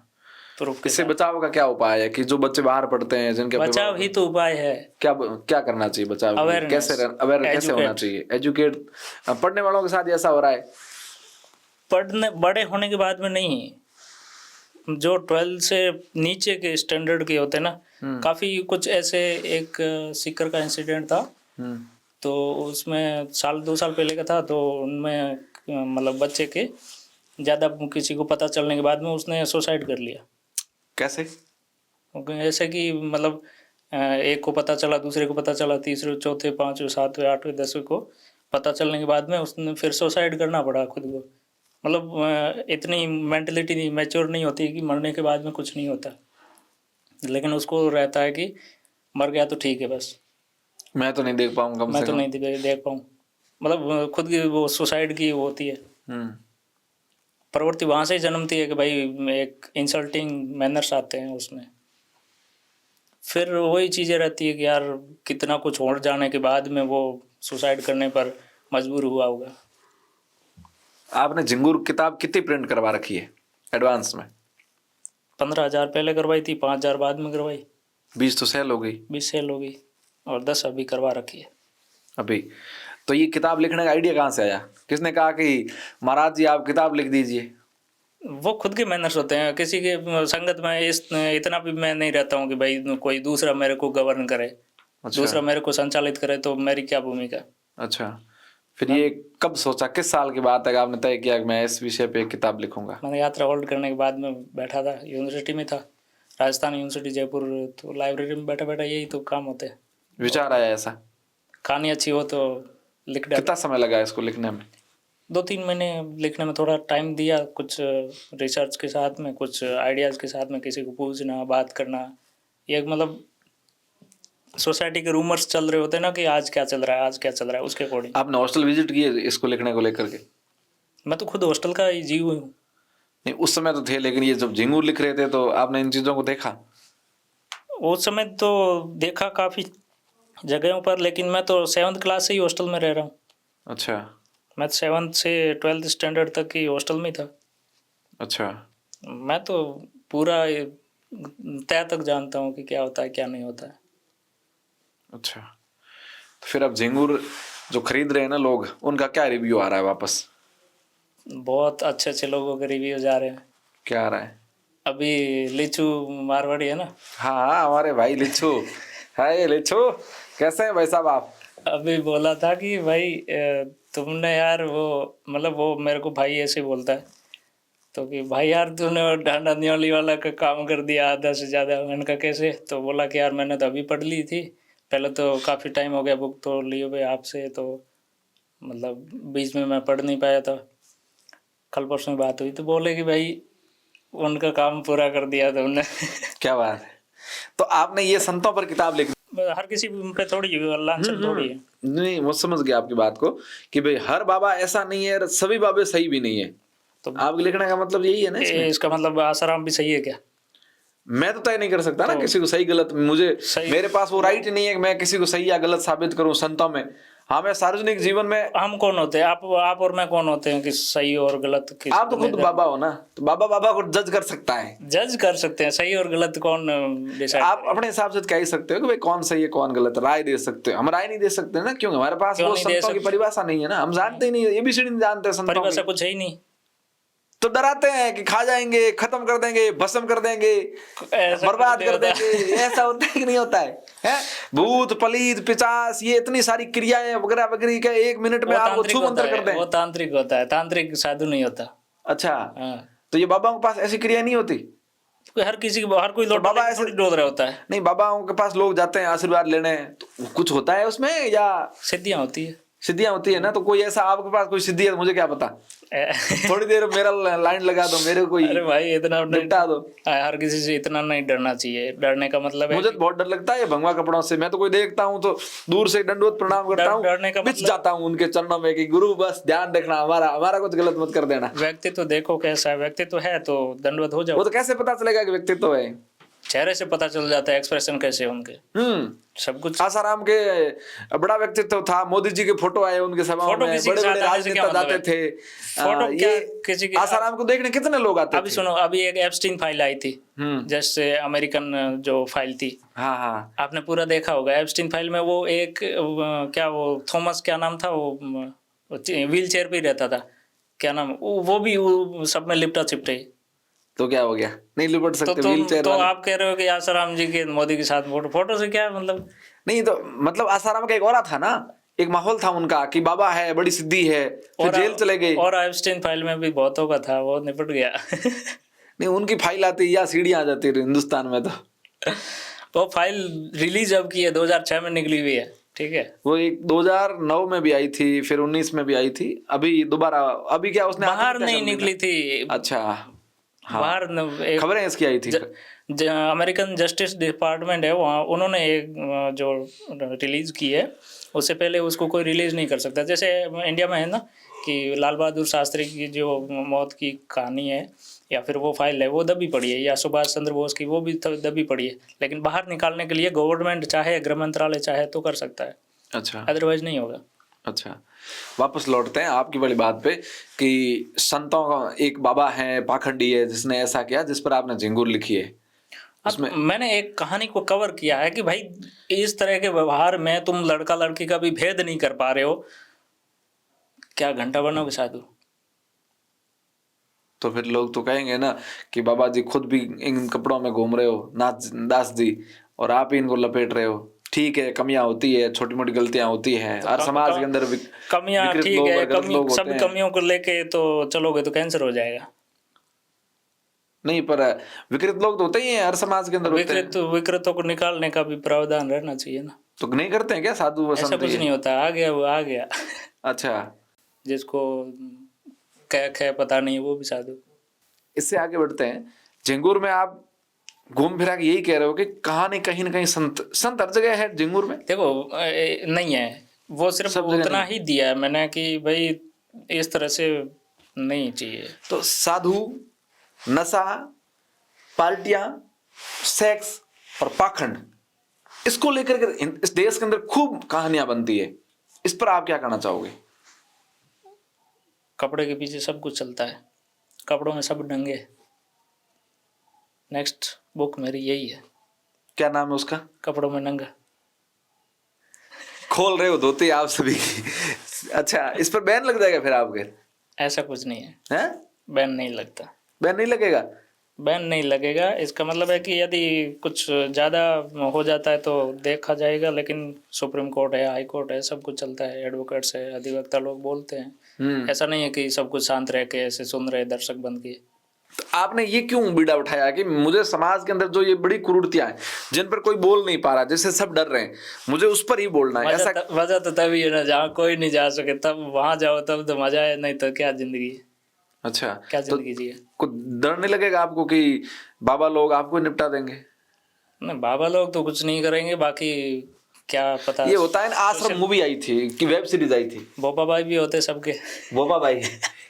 प्रूफ के इससे साथ। बचाव का क्या उपाय है कि जो बच्चे बाहर पढ़ते हैं, जिनके बचाव ही तो उपाय है। क्या क्या करना चाहिए बचाव के लिए? Awareness, कैसे अवेयर कैसे होना educate। चाहिए? एजुकेट। पढ़ने वालों के साथ ऐसा हो रहा है? पढ़ने बड़े होने के बाद में नहीं, जो 12 से नीचे के स्टैंडर्ड के होते हैं ना, काफ़ी कुछ ऐसे। एक सीकर का इंसिडेंट था, तो उसमें 2 साल पहले का था। तो उनमें मतलब बच्चे के ज़्यादा किसी को पता चलने के बाद में उसने सुसाइड कर लिया। कैसे? ऐसे कि मतलब एक को पता चला, दूसरे को पता चला, तीसरे, चौथे, पाँचवें, सातवें, आठवें, 10वें को पता चलने के बाद में उसने फिर सुसाइड करना पड़ा खुद को। मतलब इतनी मेंटलिटी नहीं, मैच्योर नहीं होती कि मरने के बाद में कुछ नहीं होता, लेकिन उसको रहता है कि मर गया तो ठीक है, बस मैं तो नहीं देख पाऊंगा, मैं तो नहीं देख पाऊँ। मतलब खुद की वो सुसाइड की होती है प्रवृत्ति, वहाँ से ही जन्मती है कि भाई एक इंसल्टिंग मैनर्स आते हैं उसमें। फिर वही चीज़ें रहती है कि यार कितना कुछ हो जाने के बाद में वो सुसाइड करने पर मजबूर हुआ होगा। आपने जिंगूर किताब कितनी प्रिंट करवा रखी है एडवांस में? 15,000 पहले करवाई थी, 5,000 बाद में करवाई। 20 तो सेल हो गई। 20 सेल हो गई और 10 अभी करवा रखी है अभी। तो ये किताब लिखने का आइडिया कहाँ से आया? किसने कहा कि महाराज जी आप किताब लिख दीजिए? वो खुद के मैनर्स होते हैं। किसी के संगत में इतना भी मैं नहीं रहता हूँ कि भाई कोई दूसरा मेरे को गवर्न करे। अच्छा। दूसरा मेरे को संचालित करे तो मेरी क्या भूमिका। अच्छा, फिर ये कब सोचा, किस साल की बात है कि आपने तय किया कि मैं इस विषय पे एक किताब लिखूंगा? मैंने यात्रा होल्ड करने के बाद में बैठा था, यूनिवर्सिटी में था, राजस्थान यूनिवर्सिटी जयपुर। तो लाइब्रेरी में बैठा बैठा यही तो काम होते हैं। विचार आया ऐसा? कहानी अच्छी हो तो लिख डाल। कितना समय लगा इसको लिखने में? 2-3 महीने लिखने में, थोड़ा टाइम दिया, कुछ रिसर्च के साथ में, कुछ आइडियाज़ के साथ में, किसी को पूछना, बात करना। ये मतलब सोसाइटी के रूमर्स चल रहे होते हैं ना कि आज क्या चल रहा है, आज क्या चल रहा है, उसके अकॉर्डिंग। आपने हॉस्टल विजिट किए इसको लिखने को लेकर के? मैं तो खुद हॉस्टल का ही जीव हूँ। नहीं, उस समय तो थे, लेकिन ये जब झिंगूर लिख रहे थे तो आपने इन चीज़ों को देखा? उस समय तो देखा काफ़ी जगहों पर, लेकिन मैं तो 7th क्लास से ही हॉस्टल में रह रहा हूँ। अच्छा। मैं 7th से 12th स्टैंडर्ड तक ही हॉस्टल में ही था। अच्छा। मैं तो पूरा तय तक जानता हूँ कि क्या होता है, क्या नहीं होता है। अच्छा, तो फिर अब झिंगूर जो खरीद रहे हैं ना लोग, उनका क्या रिव्यू आ रहा है वापस? बहुत अच्छे अच्छे लोगों के रिव्यू जा रहे हैं। क्या आ रहा है? अभी लिचू मारवाड़ी है ना। हाँ, हमारे भाई लिच्छू है। ये लिच्छू कैसे हैं भाई साहब आप? अभी बोला था कि भाई तुमने यार वो, मतलब वो मेरे को भाई ऐसे बोलता है तो कि भाई यार तूने डांडा न्योली वाला का काम कर दिया आधा से ज़्यादा। मैंने कहा कैसे? तो बोला कि यार मैंने तो अभी पढ़ ली थी, पहले तो काफ़ी टाइम हो गया बुक तो लिए हुए आपसे, तो मतलब बीच में मैं पढ़ नहीं पाया था। कल परसों में बात हुई तो बोले कि भाई उनका काम पूरा कर दिया तुमने। क्या बात है। तो आपने ये संतों पर किताब लिख? हर किसी पे थोड़ी लांछन थोड़ी है। नहीं, वो समझ गया आपकी बात को कि भाई हर बाबा ऐसा नहीं है, सभी बाबे सही भी नहीं है। तो आपके लिखने का मतलब यही है ना इसमें? इसका मतलब आसाराम भी सही है क्या? मैं तो तय नहीं कर सकता ना तो किसी को सही गलत। मेरे पास वो राइट ही नहीं है कि मैं किसी को सही या गलत साबित करूं संतों में। हाँ, मैं सार्वजनिक जीवन में। हम कौन होते हैं? आप और मैं कौन होते हैं कि सही और गलत? आप तो खुद बाबा हो ना, तो बाबा को जज कर सकता है। जज कर सकते हैं, सही और गलत कौन डिसाइड? आप अपने हिसाब से कह ही सकते हो कि भाई कौन सही है कौन गलत, राय दे सकते हो। हम राय नहीं दे सकते ना, क्यों? हमारे पास वो संतों की परिभाषा नहीं है ना, हम जानते ही नहीं, ये भी नहीं जानते संतों परिभाषा की। कुछ है ही नहीं। तो डराते हैं कि खा जाएंगे, खत्म कर देंगे, भस्म कर देंगे, ऐसा बर्बाद कुछ कर नहीं होता। देंगे। ऐसा होता है कि नहीं होता है? हैं? भूत, पलीत, पिशाच, ये इतनी सारी क्रियाएं वगैरह वगैरह का 1 मिनट में वो आपको तांत्रिक छू होता मंतर है, कर दें। वो तांत्रिक होता है, तांत्रिक साधु नहीं होता। अच्छा, हाँ, तो ये बाबाओं के पास ऐसी क्रिया नहीं होती? हर किसी को, हर कोई तो लोटा बाबा लेके ऐसे थोड़ी डोल रहा होता है। नहीं, बाबाओं के पास लोग जाते हैं आशीर्वाद लेने, तो कुछ होता है उसमें या सिद्धियां होती है। सिद्धियां होती है ना? तो कोई ऐसा आपके पास कोई सिद्धि है तो मुझे क्या पता, अरे थोड़ी देर मेरा लाइन लगा दो, मेरे को कोई भाई इतना नहीं, निपटा दो। हर किसी से इतना नहीं डरना चाहिए। डरने का मतलब है मुझे तो बहुत डर लगता है ये भगवा कपड़ों से। मैं तो कोई देखता हूँ तो दूर से दंडवत प्रणाम करता हूँ, डरने का बिछ मतलब- जाता हूँ उनके चरणों में कि गुरु बस ध्यान रखना, हमारा हमारा कुछ गलत मत कर देना। व्यक्तित्व देखो कैसा है, व्यक्तित्व है तो दंडवत हो वो जाओ। तो कैसे पता चलेगा कि व्यक्तित्व है? चेहरे से पता चल जाता है, एक्सप्रेशन कैसे है उनके, सब कुछ। आसाराम के बड़ा व्यक्तित्व था, मोदी जी के फोटो आए उनके सभाओं फोटो में, किसी के बड़े साथ बड़े आने से क्या राजनेता मतलब जाते है? थे। फोटो क्या ये किसी के, आसाराम को देखने कितने लोग आते अभी थे? सुनो, अभी एक एप्स्टीन फाइल आई थी, जैसे अमेरिकन जो फाइल थी, हाँ हाँ, आपने पूरा देखा होगा। एप्स्टीन फाइल में वो एक क्या, वो थॉमस क्या नाम था, वो व्हील चेयर पे ही रहता था, क्या नाम, वो भी वो सब में लिपटा चिपटे। तो क्या हो गया? नहीं लिपट सकते व्हील चेयर तो वाले? आप कह रहे हो कि आसाराम जी के मोदी के साथ फोटो, फोटो से क्या मतलब? नहीं तो मतलब आसाराम का एक और था ना, एक माहौल था उनका कि बाबा है, बड़ी सिद्धि है, फिर जेल चले गए। और एप्स्टीन फाइल में भी बहुतों का था, वो निपट गया। नहीं, उनकी फाइल आती या सीढ़ियां आ जाती है हिंदुस्तान में। तो वो फाइल रिलीज अब की है, 2006 में निकली हुई है, ठीक है। वो एक 2009 में भी आई थी, फिर 19 में भी आई थी, अभी दोबारा, अभी क्या उसने बाहर नहीं निकली थी। अच्छा, हाँ, बाहर खबरें इसकी आई थी। अमेरिकन जस्टिस डिपार्टमेंट है वहाँ, उन्होंने एक जो रिलीज की है, उससे पहले उसको कोई रिलीज नहीं कर सकता। जैसे इंडिया में है ना कि लाल बहादुर शास्त्री की जो मौत की कहानी है, या फिर वो फाइल है, वो दबी पड़ी है, या सुभाष चंद्र बोस की, वो भी दबी पड़ी है। लेकिन बाहर निकालने के लिए गवर्नमेंट चाहे, गृह मंत्रालय चाहे तो कर सकता है। अच्छा, अदरवाइज नहीं होगा। अच्छा, वापस लौटते हैं आपकी वाली बात पे कि संतों का एक बाबा है, पाखंडी है, जिसने ऐसा किया, जिस पर आपने झिंगुर लिखी है। उसमें मैंने एक कहानी को कवर किया है कि भाई इस तरह के व्यवहार में तुम लड़का लड़की का भी भेद नहीं कर पा रहे हो, क्या घंटा बनोगे साधु? तो फिर लोग तो कहेंगे ना कि बाबा जी खुद भी इन कपड़ों में घूम रहे हो, नाथ दास जी, और आप ही इनको लपेट रहे हो। ठीक है, कमियां होती है, छोटी मोटी गलतियां होती है, हर समाज के अंदर कमियां, विकृत ठीक लोग है, और गलत लोग होते सब हैं। कमियों को लेके तो चलोगे तो कैंसर हो जाएगा। नहीं, पर विकृत लोग तो होते ही हैं, हर समाज के अंदर होते हैं। विकृतों को निकालने का भी प्रावधान रहना चाहिए ना। तो नहीं करते हैं क्या साधु व ऐसा संत कुछ ये? नहीं होता, आ गया वो आ गया। अच्छा, जिसको क्या पता नहीं वो भी साधु। इससे आगे बढ़ते हैं। झिंगुर में आप घूम फिरा के यही कह रहे हो कि कहानी कहीं ना कहीं संत हर जगह है झिंगुर में? देखो नहीं है, वो सिर्फ सब जगह उतना नहीं। ही दिया है मैंने कि भाई इस तरह से नहीं चाहिए। तो साधु, नशा, पार्टियां, सेक्स और पाखंड, इसको लेकर के इस देश के अंदर खूब कहानियां बनती है। इस पर आप क्या कहना चाहोगे? कपड़े के पीछे सब कुछ चलता है, कपड़ों में सब डंगे। नेक्स्ट बुक मेरी यही है। क्या नाम है उसका? कपड़ों में नंगा। खोल रहे हो धोती आप सभी की। अच्छा, इस पर बैन लग जाएगा फिर आपके? ऐसा कुछ नहीं है, हैं? बैन नहीं लगता। बैन नहीं लगेगा? बैन नहीं लगेगा, इसका मतलब है कि यदि कुछ ज़्यादा हो जाता है तो देखा जाएगा, लेकिन सुप्रीम कोर्ट है, हाई कोर्ट है, सब कुछ चलता है, एडवोकेट्स है, अधिवक्ता लोग बोलते हैं। ऐसा नहीं है कि सब कुछ शांत रह के ऐसे सुन रहे दर्शक बन के। तो आपने ये क्यों बीड़ा उठाया कि मुझे समाज के अंदर जो ये बड़ी कुरूतियां हैं जिन पर कोई बोल नहीं पा रहा, जैसे सब डर रहे हैं, मुझे उस पर ही बोलना है? ऐसा वजह तो तभी है ना, जहाँ कोई नहीं जा सके तब वहां जाओ, तब तो मजा है, नहीं तो क्या जिंदगी है। अच्छा, क्या तो जिंदगी जिए। कुछ डर नहीं लगेगा आपको कि बाबा लोग आपको निपटा देंगे? नहीं, बाबा लोग तो कुछ नहीं करेंगे, बाकी क्या पता। ये होता है ना, आश्रम मूवी आई थी कि वेब सीरीज आई थी, बोपा भाई भी होते सबके। बोपा भाई।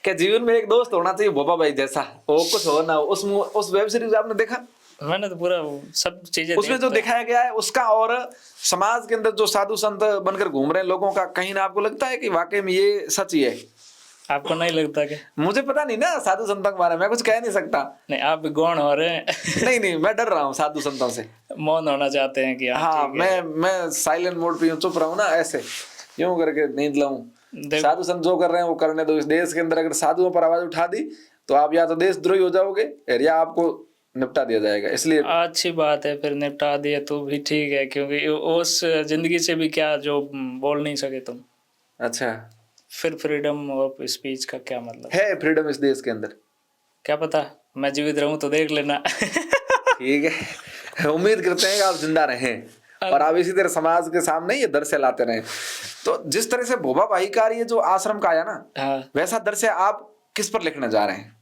क्या जीवन में एक दोस्त होना चाहिए बोपा भाई जैसा, वो कुछ हो ना हो। उस वेब सीरीज आपने देखा? मैंने तो पूरा सब चीजें उसमें जो दिखाया गया है उसका, और समाज के अंदर जो साधु संत बनकर घूम रहे हैं लोगों का, कहीं ना आपको लगता है कि वाकई में ये सच ही है? आपको नहीं लगता क्या? मुझे पता नहीं ना साधु संतों के बारे में, मैं कुछ कह नहीं सकता। नहीं, आप भी गौण हो रहे हैं। नहीं नहीं, मैं डर रहा हूँ साधु संतों से। मौन होना चाहते हैं कि हाँ, मैं साइलेंट मोड पे चुप रहा हूँ ना, ऐसे यूं करके नींद लाऊं। साधु संत जो कर रहे हैं वो करने दो। इस देश के अंदर अगर साधुओं पर आवाज उठा दी तो आप या तो देशद्रोही हो जाओगे या आपको निपटा दिया जाएगा, इसलिए अच्छी बात है, फिर निपटा दिए तो भी ठीक है, क्योंकि उस जिंदगी से भी क्या जो बोल नहीं सके तुम, अच्छा फिर फ्रीडम ऑफ स्पीच का क्या मतलब? है फ्रीडम इस देश के अंदर? क्या पता, मैं जीवित रहूं तो देख लेना। ठीक है, उम्मीद करते हैं कि आप जिंदा रहें और आप इसी तरह समाज के सामने ये दृश्य लाते रहें। तो जिस तरह से भोबा भाई का ये जो आश्रम का आया ना, हाँ, वैसा दृश्य आप किस पर लिखने जा रहे हैं?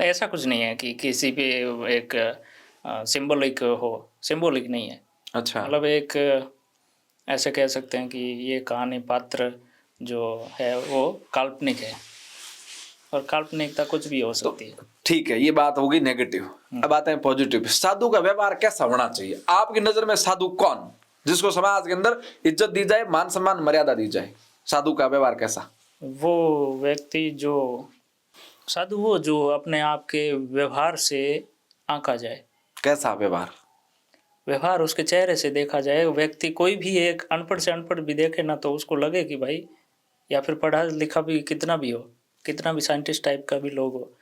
ऐसा कुछ नहीं है कि किसी पे एक सिंबॉलिक हो, सिंबॉलिक नहीं है। अच्छा मतलब एक ऐसे कह सकते हैं कि ये कहानी पात्र जो है वो काल्पनिक है, और काल्पनिकता कुछ भी हो सकती है। ठीक है, ये बात होगी नेगेटिव। अब आते हैं पॉजिटिव। साधु का व्यवहार कैसा होना चाहिए आपकी नजर में? साधु कौन, जिसको समाज के अंदर इज्जत दी जाए, मान सम्मान मर्यादा दी जाए? साधु का व्यवहार कैसा? वो व्यक्ति जो साधु, वो जो अपने आप के व्यवहार से आंका जाए। कैसा व्यवहार? व्यवहार उसके चेहरे से देखा जाए। व्यक्ति कोई भी एक अनपढ़ से अनपढ़ भी देखे ना, तो उसको लगे कि भाई, या फिर पढ़ा लिखा भी कितना भी हो, कितना भी साइंटिस्ट टाइप का भी लोग हो,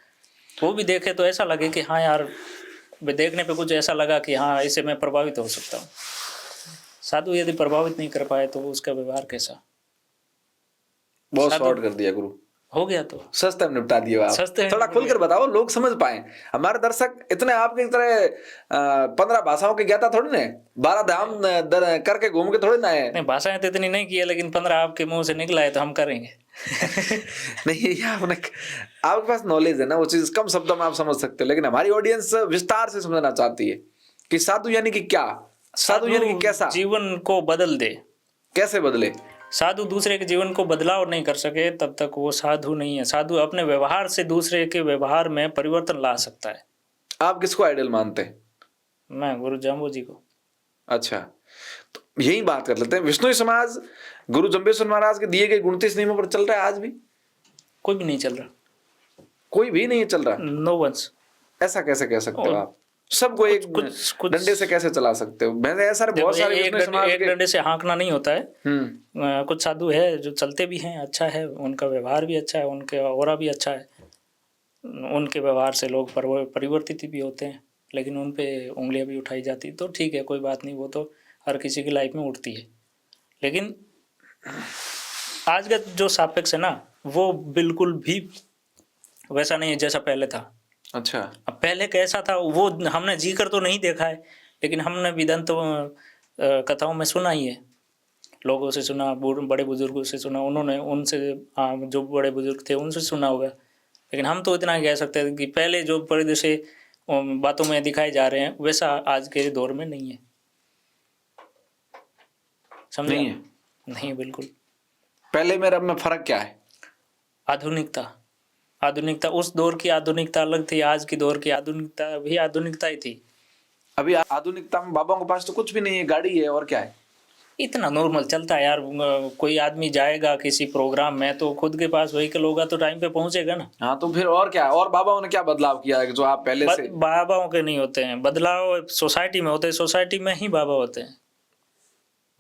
वो भी देखे तो ऐसा लगे कि हाँ यार, देखने पे कुछ ऐसा लगा कि हाँ, इससे मैं प्रभावित हो सकता हूँ। साधु यदि प्रभावित नहीं कर पाए तो उसका व्यवहार कैसा? बहुत साधु शॉर्ट कर दिया गुरु, हो गया तो सस्ते में निपटा दिया आप। सस्ते में थोड़ा खुलकर बताओ, लोग समझ पाए। हमारे दर्शक इतने आपकी तरह 15 भाषाओं के ज्ञाता थोड़ी ना, 12 धाम करके घूम के थोड़ी ना है। नहीं, भाषाएं तो इतनी नहीं की है, लेकिन 15 आपके मुंह से निकला है तो हम करेंगे। नहीं, ये आपके पास नॉलेज है ना, वो चीज कम शब्दों में आप समझ सकते हो, लेकिन हमारी ऑडियंस विस्तार से समझना चाहती है कि साधु यानी कि क्या, साधु यानी कि कैसा, जीवन को बदल दे। कैसे बदले? साधु दूसरे के जीवन को बदलाव नहीं कर सके तब तक वो साधु नहीं है। साधु अपने व्यवहार से दूसरे के व्यवहार में परिवर्तन ला सकता है। आप किसको आइडल मानते हैं? मैं गुरु जाम्बू जी को। अच्छा, तो यही बात कर लेते हैं। विष्णु समाज गुरु जम्बेश्वर महाराज के दिए गए 29 नियमों पर चल रहा है आज भी? कोई भी नहीं चल रहा, कोई भी नहीं चल रहा। No ones. ऐसा कैसे कह सकते हो आप? सबको एक कुछ डंडे से कैसे चला सकते हो? मैंने ऐसा बहुत सारे विष्णु समाज एक के डंडे से हाँकना नहीं होता है। कुछ साधु है जो चलते भी हैं, अच्छा है, उनका व्यवहार भी अच्छा है, उनके ऑरा भी अच्छा है, उनके व्यवहार से लोग परिवर्तित भी होते हैं, लेकिन उन पे उंगलियां भी उठाई जाती, तो ठीक है, कोई बात नहीं, वो तो हर किसी की लाइफ में उठती है। लेकिन आज का जो सापेक्ष है ना, वो बिल्कुल भी वैसा नहीं है जैसा पहले था। अच्छा, अब पहले कैसा था वो हमने जी कर तो नहीं देखा है, लेकिन हमने वेदांत कथाओं में सुना ही है, लोगों से सुना, बड़े बुजुर्गों से सुना, उन्होंने उनसे जो बड़े बुजुर्ग थे उनसे सुना होगा। लेकिन हम तो इतना कह सकते हैं कि पहले जो परिदृश्य बातों में दिखाए जा रहे हैं वैसा आज के दौर में नहीं है। समझे? नहीं है। नहीं, बिल्कुल। पहले में अब में फर्क क्या है? आधुनिकता उस दौर की आधुनिकता अलग थी, आज की दौर की आधुनिकता भी आधुनिकता ही थी। अभी आधुनिकता में बाबाओं के पास तो कुछ भी नहीं है, गाड़ी है और क्या है। इतना नॉर्मल चलता है यार। कोई आदमी जाएगा किसी प्रोग्राम में तो खुद के पास व्हीकल होगा तो टाइम पे पहुंचेगा ना। हाँ, तो फिर और क्या? और बाबाओं ने क्या बदलाव किया है जो आप पहले से? बाबाओं के नहीं होते हैं बदलाव, सोसाइटी में होते हैं, सोसाइटी में ही बाबा होते हैं।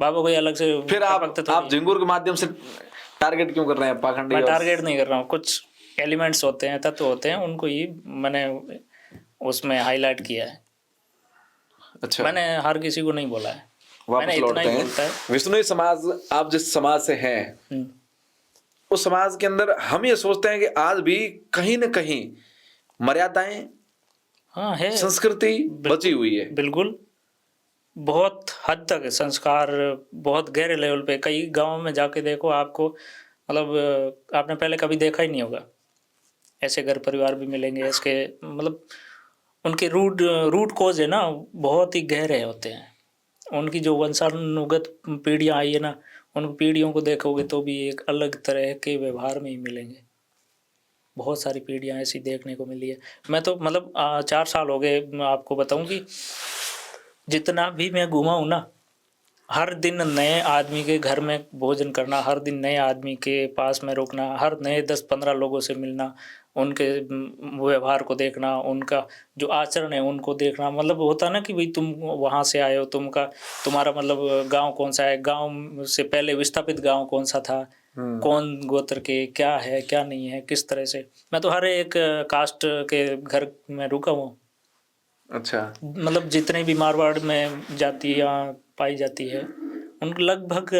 बाबा कोई अलग से फिर आप झिंगुर के माध्यम से टारगेट क्यों कर रहे हैं पाखंडी? मैं टारगेट नहीं कर रहा हूँ, कुछ एलिमेंट्स होते हैं, तत्व होते हैं, उनको ही मैंने उसमें हाईलाइट किया है। अच्छा, मैंने हर किसी को नहीं बोला है, वापस मैंने इतना लौटते ही हैं। बोलता है। विष्णु समाज, आप जिस समाज से हैं उस समाज के अंदर हम ये सोचते हैं कि आज भी कहीं न कहीं मर्यादाएं, हाँ है, संस्कृति बची हुई है। बिल्कुल, बहुत हद तक संस्कार बहुत गहरे लेवल पे। कई गांवों में जाके देखो, आपको मतलब आपने पहले कभी देखा ही नहीं होगा ऐसे घर परिवार भी मिलेंगे। इसके मतलब उनके रूट कोज है ना, बहुत ही गहरे होते हैं। उनकी जो वंशानुगत पीढ़ियाँ आई है ना, उन पीढ़ियों को देखोगे तो भी एक अलग तरह के व्यवहार में ही मिलेंगे। बहुत सारी पीढ़ियाँ ऐसी देखने को मिली है। मैं तो मतलब 4 साल हो गए, मैं आपको बताऊं कि जितना भी मैं घूमा हूँ ना, हर दिन नए आदमी के घर में भोजन करना, हर दिन नए आदमी के पास में रुकना, हर नए 10-15 लोगों से मिलना, उनके व्यवहार को देखना, उनका जो आचरण है उनको देखना। मतलब होता ना कि भाई तुम वहाँ से आए हो, तुम्हारा मतलब गांव कौन सा है, गांव से पहले विस्थापित गांव कौन सा था, कौन गोत्र के, क्या है क्या नहीं है, किस तरह से। मैं तो हर एक कास्ट के घर में रुका हूँ। अच्छा। मतलब जितने भी मारवाड़ में जातियाँ पाई जाती है, उनके लगभग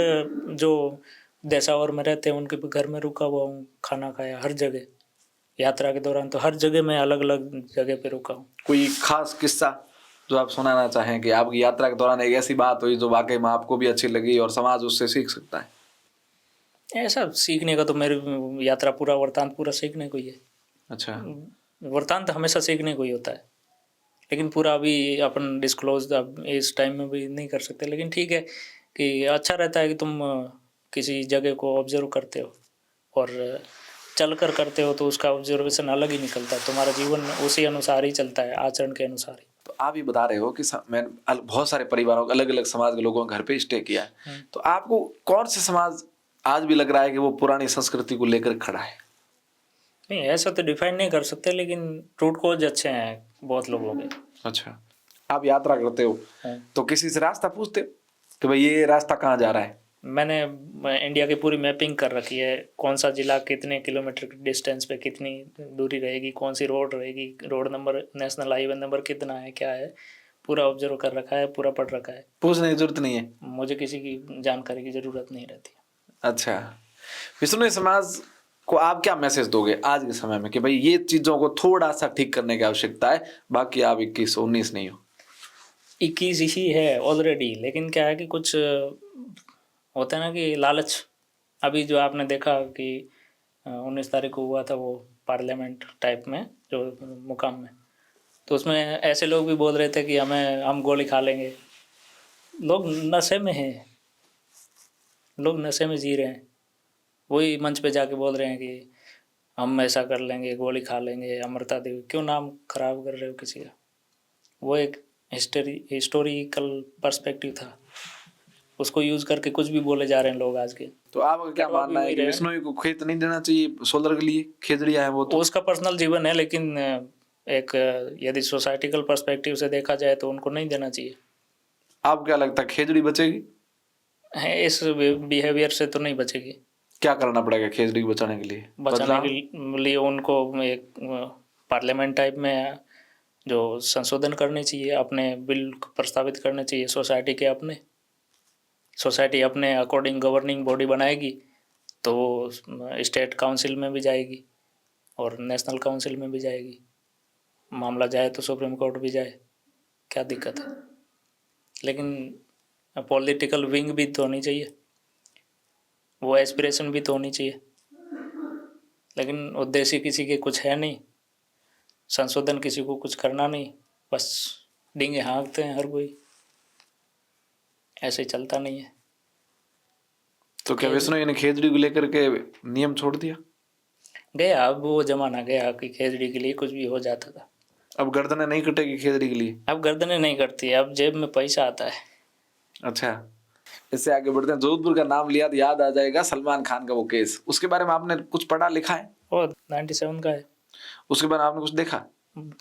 जो देशावर में रहते हैं उनके घर में रुका हुआ हूँ, खाना खाया हर जगह। यात्रा के दौरान तो हर जगह मैं अलग अलग जगह पे रुका हूँ। कोई खास किस्सा जो आप सुनाना चाहें कि आपकी यात्रा के दौरान एक ऐसी बात हुई जो वाकई में आपको भी अच्छी लगी और समाज उससे सीख सकता है? ऐसा सीखने का तो मेरी यात्रा पूरा वृत्तांत पूरा सीखने को ही है। अच्छा। वृत्तांत हमेशा सीखने को ही होता है, लेकिन पूरा अभी अपन डिस्क्लोज अब इस टाइम में भी नहीं कर सकते। लेकिन ठीक है कि अच्छा रहता है कि तुम किसी जगह को ऑब्जर्व करते हो और चल कर करते हो तो उसका ऑब्जर्वेशन अलग ही निकलता है। तुम्हारा जीवन उसी अनुसार ही चलता है, आचरण के अनुसार ही। तो आप ये बता रहे हो कि मैंने बहुत सारे परिवारों अलग अलग समाज के लोगों के घर पे स्टे किया है, तो आपको कौन से समाज आज भी लग रहा है कि वो पुरानी संस्कृति को लेकर खड़ा है? नहीं, ऐसा तो डिफाइन नहीं कर सकते, लेकिन रूट कोज अच्छे हैं बहुत लोगों के। अच्छा। आप यात्रा करते हो हाँ। तो किसी से रास्ता पूछते हो कि भाई ये रास्ता कहाँ जा रहा है? मैं इंडिया की पूरी मैपिंग कर रखी है, कौन सा जिला कितने किलोमीटर की डिस्टेंस पे कितनी दूरी रहेगी, कौन सी रोड रहेगी, road number, national highway number कितना है, क्या है, पूरा ऑब्जर्व कर रखा है, पूरा पढ़ रखा है। पूछने की जरूरत नहीं है? मुझे किसी की जानकारी की ज़रूरत नहीं रहती। अच्छा। विष्णु समाज को आप क्या मैसेज दोगे आज के समय में कि भाई ये चीजों को थोड़ा सा ठीक करने की आवश्यकता है, बाकी आप 21-19 नहीं हो? 21 ही है ऑलरेडी, लेकिन क्या है कि कुछ होता है ना कि लालच। अभी जो आपने देखा कि 19 तारीख को हुआ था वो पार्लियामेंट टाइप में जो मुकाम में, तो उसमें ऐसे लोग भी बोल रहे थे कि हम गोली खा लेंगे। लोग नशे में हैं, लोग नशे में जी रहे हैं, वही मंच पे जाके बोल रहे हैं कि हम ऐसा कर लेंगे, गोली खा लेंगे, अमृता देवी। क्यों नाम खराब कर रहे हो किसी का? वो एक हिस्टोरिकल पर्सपेक्टिव था, उसको यूज करके कुछ भी बोले जा रहे हैं लोग आज के। तो आपका क्या मानना है कि विष्णु को खेत नहीं देना चाहिए सोलर के लिए? खेजड़िया है वो तो उसका पर्सनल जीवन है, लेकिन एक यदि सोसाइटिकल पर्सपेक्टिव से देखा जाए तो उनको नहीं देना चाहिए। आप क्या लगता है खेजड़ी बचेगी? है, इस बिहेवियर से तो नहीं बचेगी। क्या करना पड़ेगा खेजड़ी को बचाने के लिए? बचाने के लिए उनको एक पार्लियामेंट टाइप में जो संशोधन करने चाहिए, अपने बिल प्रस्तावित करने चाहिए। सोसाइटी अपने अकॉर्डिंग गवर्निंग बॉडी बनाएगी तो स्टेट काउंसिल में भी जाएगी और नेशनल काउंसिल में भी जाएगी। मामला जाए तो सुप्रीम कोर्ट भी जाए, क्या दिक्कत है? लेकिन पॉलिटिकल विंग भी तो होनी चाहिए, वो एस्पिरेशन भी तो होनी चाहिए, लेकिन उद्देश्य किसी के कुछ है नहीं, संशोधन किसी को कुछ करना नहीं, बस डींगे हाँकते हैं हर कोई, ऐसे चलता नहीं है। तो क्या विष्णु ने खेजड़ी को लेकर के नियम छोड़ दिया? गया, अब वो जमाना गया कि खेजड़ी के लिए कुछ भी हो जाता था। अब गर्दनें नहीं कटेगी खेजड़ी के लिए? अब गर्दनें नहीं कटती, अब जेब में पैसा आता है। अच्छा। इससे आगे बढ़ते हैं। जोधपुर का नाम लिया तो याद आ जाएगा सलमान खान का वो केस, उसके बारे में आपने कुछ पढ़ा लिखा है? वो 97 का है। उसके बारे में आपने कुछ देखा?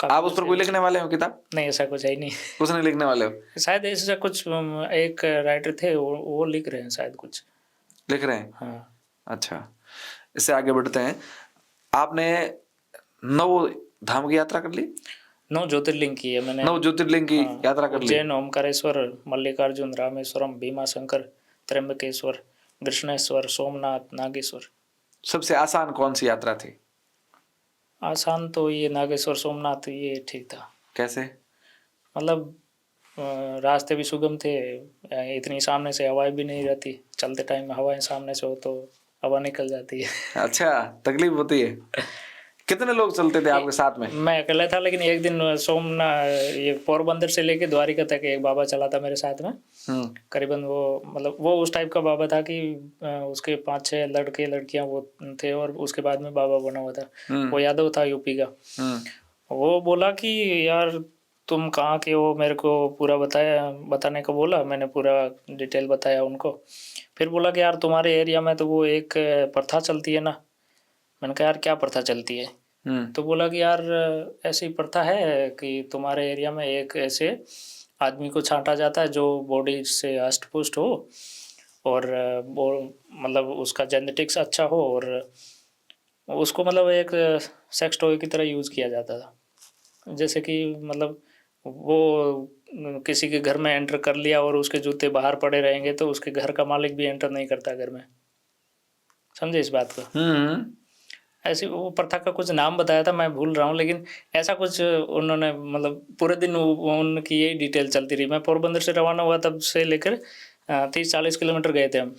आप उस पर कोई लिखने वाले हो किताब? नहीं, ऐसा कुछ है ही नहीं। कुछ नहीं लिखने वाले हो? शायद ऐसा कुछ एक राइटर थे, वो लिख रहे हैं शायद, कुछ लिख रहे हैं। हाँ। अच्छा। इससे आगे बढ़ते हैं। आपने 9 धाम की यात्रा कर ली? 9 ज्योतिर्लिंग की है मैंने। 9 ज्योतिर्लिंग की हाँ, यात्रा कर ली? उज्जैन, ओमकारेश्वर, मल्लिकार्जुन, रामेश्वरम, भीमाशंकर, त्र्यंबकेश्वर, कृष्णेश्वर, सोमनाथ, नागेश्वर। सबसे आसान कौन सी यात्रा थी? आसान तो ये नागेश्वर सोमनाथ, ये ठीक था। कैसे? मतलब रास्ते भी सुगम थे, इतनी सामने से हवाएं भी नहीं रहती। चलते टाइम में हवाएं सामने से हो तो हवा निकल जाती है। अच्छा, तकलीफ होती है। कितने लोग चलते थे आपके साथ में? मैं अकेला था, लेकिन एक दिन ये पोरबंदर से लेके द्वारिका तक एक बाबा चला था मेरे साथ में। करीबन वो मतलब वो उस टाइप का बाबा था कि उसके 5-6 लड़के लड़कियां वो थे और उसके बाद में बाबा बना हुआ था। वो यादव था, यूपी का। वो बोला कि यार तुम कहाँ के हो, मेरे को पूरा बताने को बोला। मैंने पूरा डिटेल बताया उनको। फिर बोला कि यार तुम्हारे एरिया में तो वो एक प्रथा चलती है ना। मैंने कहा यार क्या प्रथा चलती है? तो बोला कि यार ऐसी प्रथा है कि तुम्हारे एरिया में एक ऐसे आदमी को छांटा जाता है जो बॉडी से अष्ट पुष्ट हो, और वो मतलब उसका जेनेटिक्स अच्छा हो और उसको मतलब एक सेक्स टॉय की तरह यूज़ किया जाता था। जैसे कि मतलब वो किसी के घर में एंटर कर लिया और उसके जूते बाहर पड़े रहेंगे तो उसके घर का मालिक भी एंटर नहीं करता घर में। समझे इस बात को? ऐसी वो प्रथा का कुछ नाम बताया था, मैं भूल रहा हूँ, लेकिन ऐसा कुछ उन्होंने मतलब पूरे दिन उनकी यही डिटेल चलती रही। मैं पोरबंदर से रवाना हुआ तब से लेकर 30-40 किलोमीटर गए थे हम।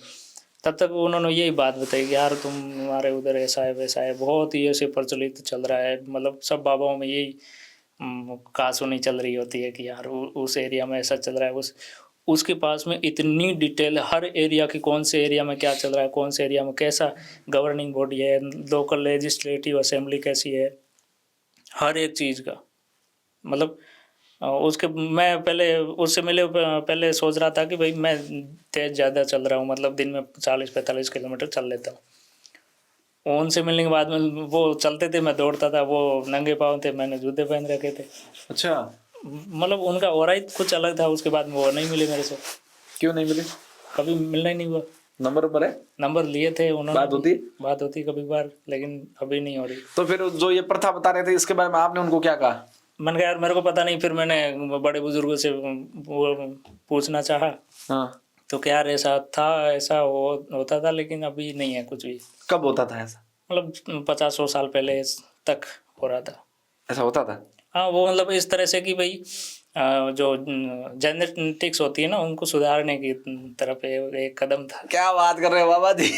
तब तक उन्होंने यही बात बताई कि यार तुम्हारे उधर ऐसा है वैसा है, बहुत ही ऐसे प्रचलित चल रहा है। मतलब सब बाबाओं में यही कहासुनी चल रही होती है कि यार उस एरिया में ऐसा चल रहा है, उसके पास में इतनी डिटेल हर एरिया की, कौन से एरिया में क्या चल रहा है, कौन से एरिया में कैसा गवर्निंग बॉडी है, लोकल लेजिस्लेटिव असेंबली कैसी है, हर एक चीज़ का मतलब उसके मैं पहले उससे मिले पहले सोच रहा था कि भाई मैं तेज़ ज़्यादा चल रहा हूँ, मतलब दिन में 40-45 किलोमीटर चल लेता हूँ। उनसे मिलने के बाद में वो चलते थे, मैं दौड़ता था, वो नंगे पाँव थे, मैंने जूते पहन रखे थे। अच्छा, मतलब उनका ऑरा ही कुछ अलग था। उसके बाद में वो नहीं मिले मेरे से। क्यों नहीं मिले? कभी मिलना ही नहीं हुआ। नंबर है? नंबर लिए थे उन्होंने। बात होती कभी बार, लेकिन अभी नहीं हो रही। तो फिर जो ये प्रथा बता रहे थे इसके बारे में आपने उनको क्या कहा? मैंने कहा यार मेरे को पता नहीं। फिर मैंने बड़े बुजुर्गों से वो पूछना चाहा। हाँ, तो क्या यार ऐसा था, ऐसा होता था, लेकिन अभी नहीं है कुछ भी। कब होता था ऐसा? मतलब 50-100 साल पहले तक हो रहा था। ऐसा होता था? हाँ, वो मतलब इस तरह से कि भाई जो जेनेटिक्स होती है ना, उनको सुधारने की तरफ एक कदम था। क्या बात कर रहे हो बाबा जी?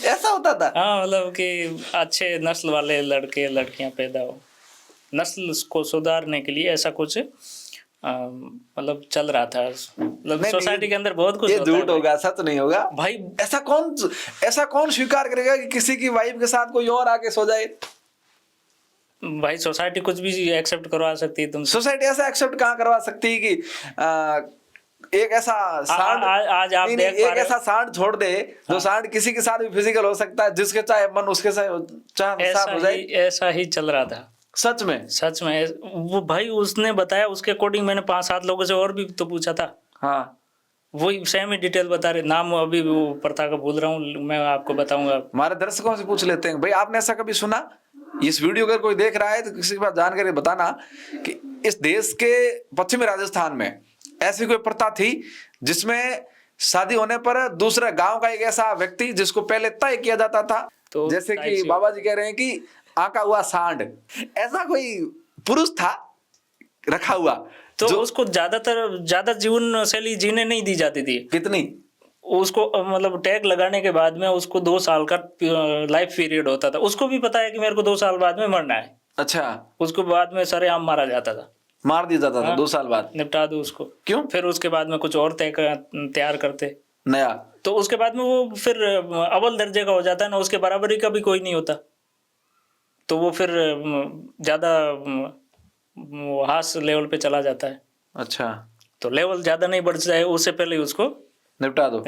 ऐसा होता था? हाँ, मतलब कि अच्छे नस्ल वाले लड़के लड़कियां पैदा हो, नस्ल को सुधारने के लिए ऐसा कुछ मतलब चल रहा था। मतलब सोसाइटी के अंदर बहुत कुछ ये होता है। झूठ होगा, सच नहीं होगा भाई। ऐसा कौन स्वीकार करेगा कि किसी की वाइफ के साथ कोई और आके सो जाए? भाई सोसाइटी कुछ भी एक्सेप्ट करवा सकती है। तुम सोसाइटी ऐसा एक्सेप्ट कहाँ करवा सकती है कि एक ऐसा सांड आज आप नहीं, देख पा एक रहे ऐसा सांड छोड़ दे जो सांड किसी के साथ भी फिजिकल हो सकता है, जिसके चाहे मन उसके साथ हो जाए। ऐसा ही चल रहा था। सच में? सच में। वो भाई उसने बताया, उसके अकॉर्डिंग मैंने 5-7 लोगों से और भी तो पूछा था। हाँ, वही सेम ही डिटेल बता रहे। नाम अभी वो प्रथा का भूल रहा हूँ, मैं आपको बताऊंगा। हमारे दर्शकों से पूछ लेते हैं, भाई आपने ऐसा कभी सुना? इस वीडियो अगर कोई देख रहा है तो किसी के पास जानकारी बताना कि इस देश के पश्चिमी राजस्थान में ऐसी कोई प्रथा थी जिसमें शादी होने पर दूसरे गांव का एक ऐसा व्यक्ति जिसको पहले तय किया जाता था, तो जैसे कि बाबा जी कह रहे हैं कि आका हुआ सांड, ऐसा कोई पुरुष था रखा हुआ तो उसको ज्यादा जीवन शैली जीने नहीं दी जाती थी। कितनी? उसको मतलब टैग लगाने के बाद में उसको 2 साल का लाइफ पीरियड होता था। उसको भी पता है कि मेरे को 2 साल बाद में मरना है। अच्छा। उसको बाद में सरेआम मारा जाता था, मार दिया जाता था। 2 साल बाद निपटा दो उसको। क्यों? फिर उसके बाद में कुछ और तैयार करते नया, तो उसके बाद में वो फिर अव्वल दर्जे का हो जाता है ना, उसके बराबरी का भी कोई नहीं होता। तो वो फिर ज्यादा हास लेवल पे चला जाता है। अच्छा, तो लेवल ज्यादा नहीं बढ़ जाए उससे पहले उसको निपटा दो।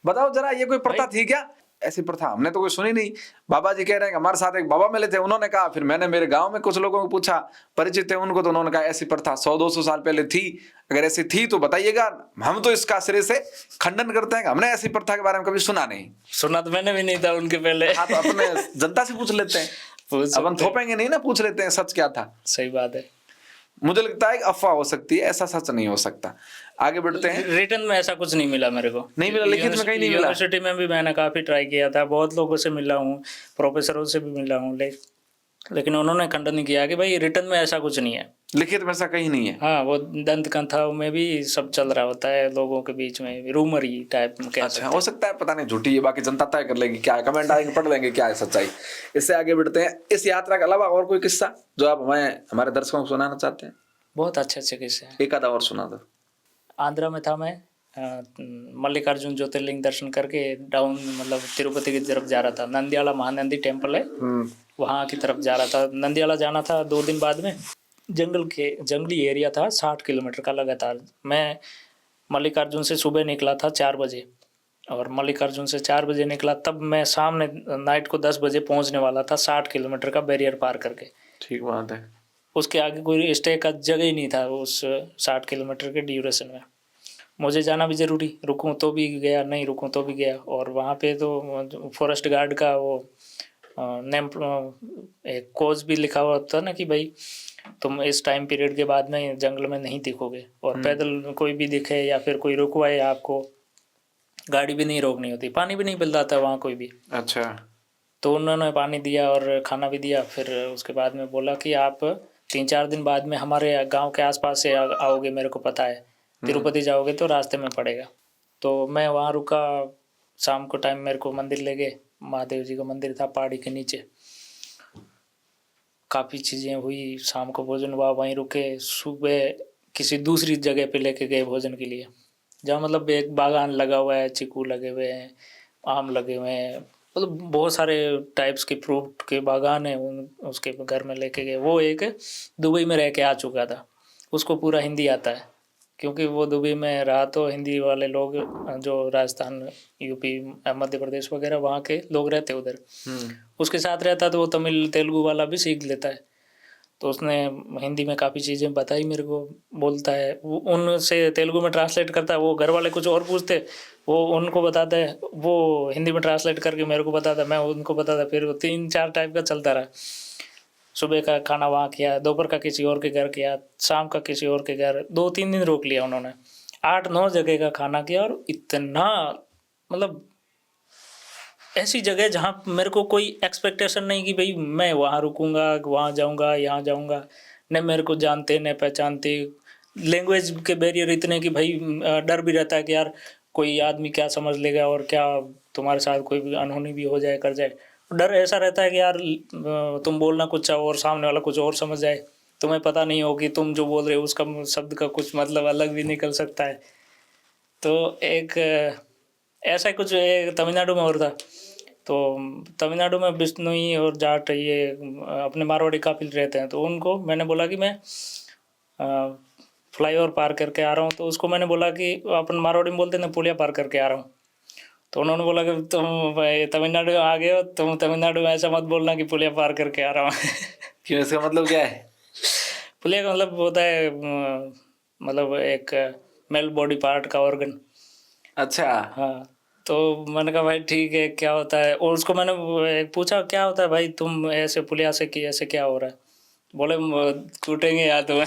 बताओ जरा, ये कोई प्रथा थी क्या? ऐसी प्रथा हमने तो कोई सुनी नहीं। बाबा जी कह रहे हैं कि हमारे साथ एक बाबा मिले थे, उन्होंने कहा, फिर मैंने मेरे गांव में कुछ लोगों को पूछा, परिचित थे उनको, तो उन्होंने कहा ऐसी प्रथा 100-200 साल पहले थी। अगर ऐसी थी तो बताइएगा, हम तो इसका सिरे से खंडन करते हैं कि हमने ऐसी प्रथा के बारे में कभी सुना नहीं। सुना तो मैंने भी नहीं था उनके पहले। हाँ, तो अपने जनता से पूछ लेते हैं। अपन थोपेंगे नहीं ना, पूछ लेते हैं सच क्या था। सही बात है। मुझे लगता है कि अफवाह हो सकती है, ऐसा सच नहीं हो सकता। आगे बढ़ते हैं। रिटर्न में ऐसा कुछ नहीं मिला मेरे को। नहीं मिला, लिखित में कहीं नहीं मिला। यूनिवर्सिटी में भी मैंने काफी ट्राई किया था, बहुत लोगों से मिला हूँ, प्रोफेसरों से भी मिला हूँ, लेकिन उन्होंने खंडन किया कि भाई रिटर्न में ऐसा कुछ नहीं है। लिखित में ऐसा कहीं नहीं है। हाँ, वो दंत कथाओं में भी सब चल रहा होता है, लोगों के बीच में रूमर ही टाइप में। अच्छा, हो सकता है, पता नहीं, झूठी है, बाकी जनता तय कर लेगी क्या है। कमेंट आएंगे, पढ़ लेंगे क्या है सच्चाई। इससे आगे बढ़ते हैं। इस यात्रा के अलावा और कोई किस्सा जो आप हमारे दर्शकों को सुनाना चाहते हैं? बहुत अच्छे किस्से हैं। एक आधा और सुना दो। आंध्रा में था मैं, मल्लिकार्जुन ज्योतिर्लिंग दर्शन करके डाउन मतलब तिरुपति की तरफ जा रहा था। नंदियाला महानंदी टेम्पल है, वहाँ की तरफ जा रहा था। नंदियाला जाना था 2 दिन बाद में। जंगली एरिया था, 60 किलोमीटर का लगातार। मैं मल्लिकार्जुन से सुबह निकला था 4 बजे, और मल्लिकार्जुन से 4 बजे निकला, तब मैं सामने नाइट को 10 बजे पहुँचने वाला था, 60 किलोमीटर का बैरियर पार करके। ठीक बात है। उसके आगे कोई स्टे का जगह ही नहीं था उस 60 किलोमीटर के ड्यूरेशन में। मुझे जाना भी ज़रूरी, रुकूं तो भी गया, नहीं रुकूं तो भी गया। और वहाँ पे तो फॉरेस्ट गार्ड का वो नेम एक कोज भी लिखा हुआ था ना कि भाई तुम इस टाइम पीरियड के बाद में जंगल में नहीं दिखोगे। और पैदल कोई भी दिखे या फिर कोई रुकवाए आपको, गाड़ी भी नहीं रोकनी होती, पानी भी नहीं मिलता था वहाँ कोई भी। अच्छा। तो उन्होंने पानी दिया और खाना भी दिया। फिर उसके बाद में बोला कि आप 3-4 दिन बाद में हमारे गांव के आसपास से आओगे, मेरे को पता है, तिरुपति जाओगे तो रास्ते में पड़ेगा। तो मैं वहाँ रुका, शाम को टाइम मेरे को मंदिर ले गए, महादेव जी का मंदिर था पहाड़ी के नीचे। काफ़ी चीज़ें हुई, शाम को भोजन हुआ, वहीं रुके। सुबह किसी दूसरी जगह पे लेके गए भोजन के लिए, जहाँ मतलब एक बागान लगा हुआ है, चीकू लगे हुए हैं, आम लगे हुए हैं, मतलब बहुत सारे टाइप्स के फ्रूट के बागान हैं। उसके घर में लेके गए। वो एक दुबई में रह के आ चुका था, उसको पूरा हिंदी आता है, क्योंकि वो दुबई में रहा। तो हिंदी वाले लोग जो राजस्थान, यूपी, मध्य प्रदेश वगैरह वहाँ के लोग रहते उधर, उसके साथ रहता तो वो तमिल तेलुगु वाला भी सीख लेता है। तो उसने हिंदी में काफ़ी चीज़ें बताई मेरे को, बोलता है, वो उनसे तेलुगु में ट्रांसलेट करता है। वो घर वाले कुछ और पूछते, वो उनको बताता है, वो हिंदी में ट्रांसलेट करके मेरे को बताता, मैं उनको बताता। फिर वो 3-4 टाइप का चलता रहा। सुबह का खाना वहाँ किया, दोपहर का किसी और के घर किया, शाम का किसी और के घर, 2-3 दिन रोक लिया उन्होंने। 8-9 जगह का खाना किया। और इतना मतलब ऐसी जगह जहाँ मेरे को कोई एक्सपेक्टेशन नहीं कि भाई मैं वहाँ रुकूंगा, वहाँ जाऊँगा, यहाँ जाऊँगा। न मेरे को जानते न पहचानते, लैंग्वेज के बैरियर इतने कि भाई डर भी रहता है कि यार कोई आदमी क्या समझ लेगा, और क्या तुम्हारे साथ कोई भी अनहोनी भी हो जाए, कर जाए। डर ऐसा रहता है कि यार तुम बोलना कुछ और सामने वाला कुछ और समझ जाए, तुम्हें पता नहीं हो कि तुम जो बोल रहे हो उसका शब्द का कुछ मतलब अलग भी निकल सकता है। तो एक ऐसा ही कुछ तमिलनाडु में और था। तो तमिलनाडु में बिश्नोई और जाट ये अपने मारवाड़ी काफ़ी रहते हैं। तो उनको मैंने बोला कि मैं फ्लाईओवर पार करके आ रहा हूँ। तो उसको मैंने बोला कि अपन मारवाड़ी में बोलते हैं ना, पुलिया पार करके आ रहा हूँ। तो उन्होंने बोला कि तुम तमिलनाडु आ गए हो, तुम तमिलनाडु में ऐसा मत बोलना कि पुलिया पार करके आ रहा हूँ। क्यों, इसका मतलब क्या है? पुलिया का मतलब होता है मतलब एक मेल बॉडी पार्ट का ऑर्गन। अच्छा। हाँ। तो मैंने कहा भाई ठीक है, क्या होता है। और उसको मैंने पूछा क्या होता है भाई, तुम ऐसे पुलिया से कि ऐसे क्या हो रहा है। बोले कूटेंगे यार तुम्हें।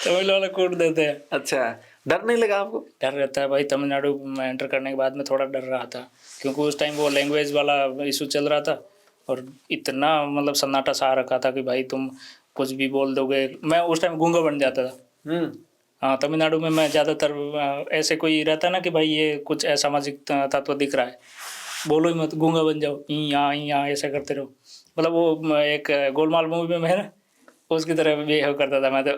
तमिल वाले कूट देते हैं। अच्छा, डर नहीं लगा आपको? डर रहता है भाई, तमिलनाडु में एंटर करने के बाद में थोड़ा डर रहा था, क्योंकि उस टाइम वो लैंग्वेज वाला इशू चल रहा था। और इतना मतलब सन्नाटा सा आ रखा था कि भाई तुम कुछ भी बोल दोगे। मैं उस टाइम गूंगा बन जाता था। हाँ, तमिलनाडु में मैं ज़्यादातर ऐसे कोई रहता ना कि भाई ये कुछ असामाजिक तत्व दिख रहा है, बोलो ही मत, गूंगा बन जाओ, यहाँ ऐसा करते रहो। मतलब वो एक गोलमाल मूवी में है ना, उसकी तरह बिहेव करता था मैं तो।